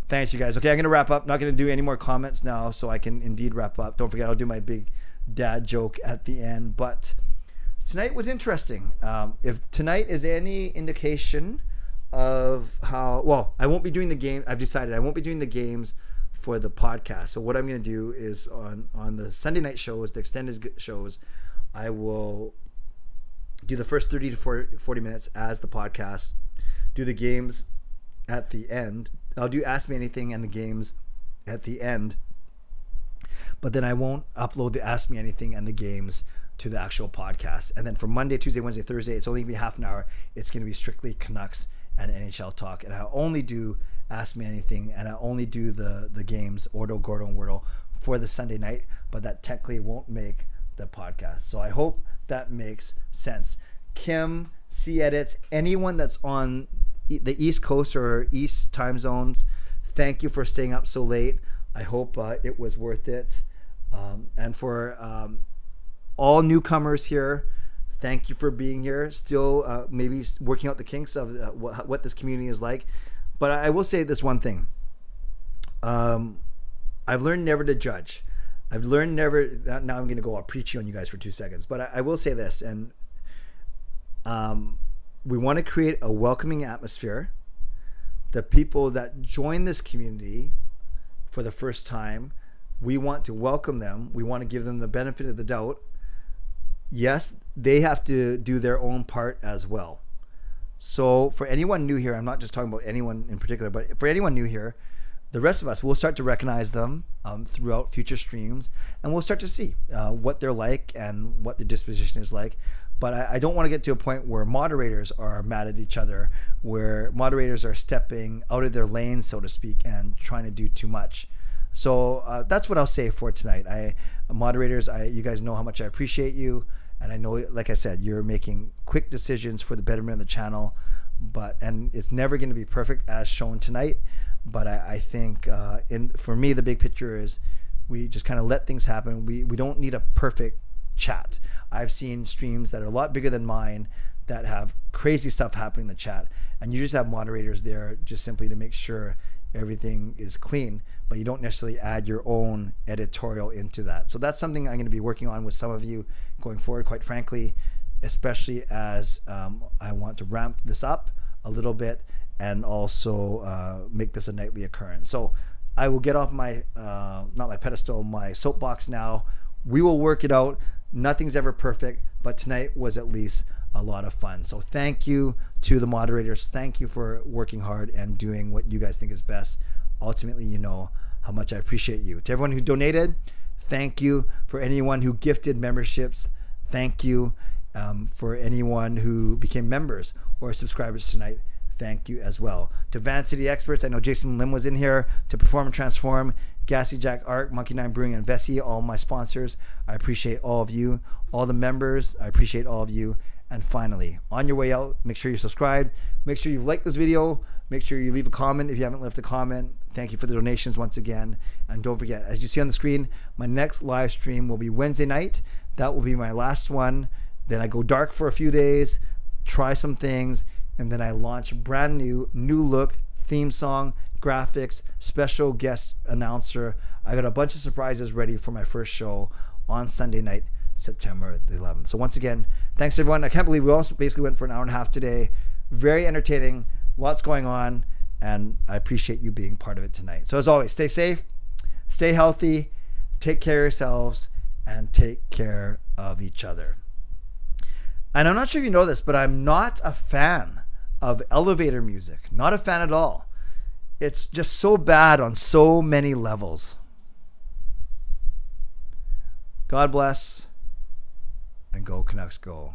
thanks, you guys. Okay, I'm going to wrap up. Not going to do any more comments now, so I can indeed wrap up. Don't forget, I'll do my big dad joke at the end. But tonight was interesting. If tonight is any indication of how, well, I won't be doing the game. I've decided I won't be doing the games for the podcast. So what I'm going to do is on the Sunday night shows, the extended shows, I will do the first 30 to 40 minutes as the podcast, do the games at the end. I'll do Ask Me Anything and the games at the end, but then I won't upload the Ask Me Anything and the games to the actual podcast. And then for Monday, Tuesday, Wednesday, Thursday, it's only going to be half an hour. It's going to be strictly Canucks and NHL talk, and I only do Ask Me Anything, and I only do the games Ordo, Gordo, and Wordle for the Sunday night, but that technically won't make the podcast. So I hope that makes sense. Kim, C Edits, anyone that's on the East Coast or East time zones, thank you for staying up so late. I hope it was worth it. And for all newcomers here, thank you for being here. Still maybe working out the kinks of what this community is like. But I will say this one thing. I've learned never to judge. I've learned never. Now I'm going to go all preachy on you guys for 2 seconds. But I will say this. And we want to create a welcoming atmosphere. The people that join this community for the first time, we want to welcome them. We want to give them the benefit of the doubt. Yes, they have to do their own part as well. So for anyone new here, I'm not just talking about anyone in particular, but for anyone new here, the rest of us, we'll start to recognize them throughout future streams, and we'll start to see what they're like and what their disposition is like. But I don't want to get to a point where moderators are mad at each other, where moderators are stepping out of their lane, so to speak, and trying to do too much. So that's what I'll say for tonight. Moderators, you guys know how much I appreciate you. And I know, like I said, you're making quick decisions for the betterment of the channel. And it's never going to be perfect as shown tonight. But I think for me, the big picture is we just kind of let things happen. We don't need a perfect chat. I've seen streams that are a lot bigger than mine that have crazy stuff happening in the chat, and you just have moderators there just simply to make sure everything is clean, but you don't necessarily add your own editorial into that. So that's something I'm going to be working on with some of you going forward, quite frankly, especially as I want to ramp this up a little bit and also make this a nightly occurrence. So I will get off my not my pedestal, my soapbox now. We will work it out. Nothing's ever perfect, but tonight was at least a lot of fun. So thank you to the moderators. Thank you for working hard and doing what you guys think is best. Ultimately, you know how much I appreciate you. To everyone who donated, thank you. For anyone who gifted memberships, thank you. For anyone who became members or subscribers tonight, thank you as well. To Van City Experts, I know Jason Lim was in here. To Perform and Transform, Gassy Jack Art, Monkey 9 Brewing, and Vessi, all my sponsors. I appreciate all of you. All the members, I appreciate all of you. And finally, on your way out, make sure you subscribe. Make sure you've liked this video. Make sure you leave a comment if you haven't left a comment. Thank you for the donations once again. And don't forget, as you see on the screen, my next live stream will be Wednesday night. That will be my last one. Then I go dark for a few days, try some things, and then I launch brand new look, theme song, graphics, special guest announcer. I got a bunch of surprises ready for my first show on Sunday night, September the 11th. So once again, thanks everyone. I can't believe we also basically went for an hour and a half today. Very entertaining, lots going on, and I appreciate you being part of it tonight. So as always, stay safe, stay healthy, take care of yourselves, and take care of each other. And I'm not sure if you know this, but I'm not a fan of elevator music. Not a fan at all. It's just so bad on so many levels. God bless, and go Canucks go.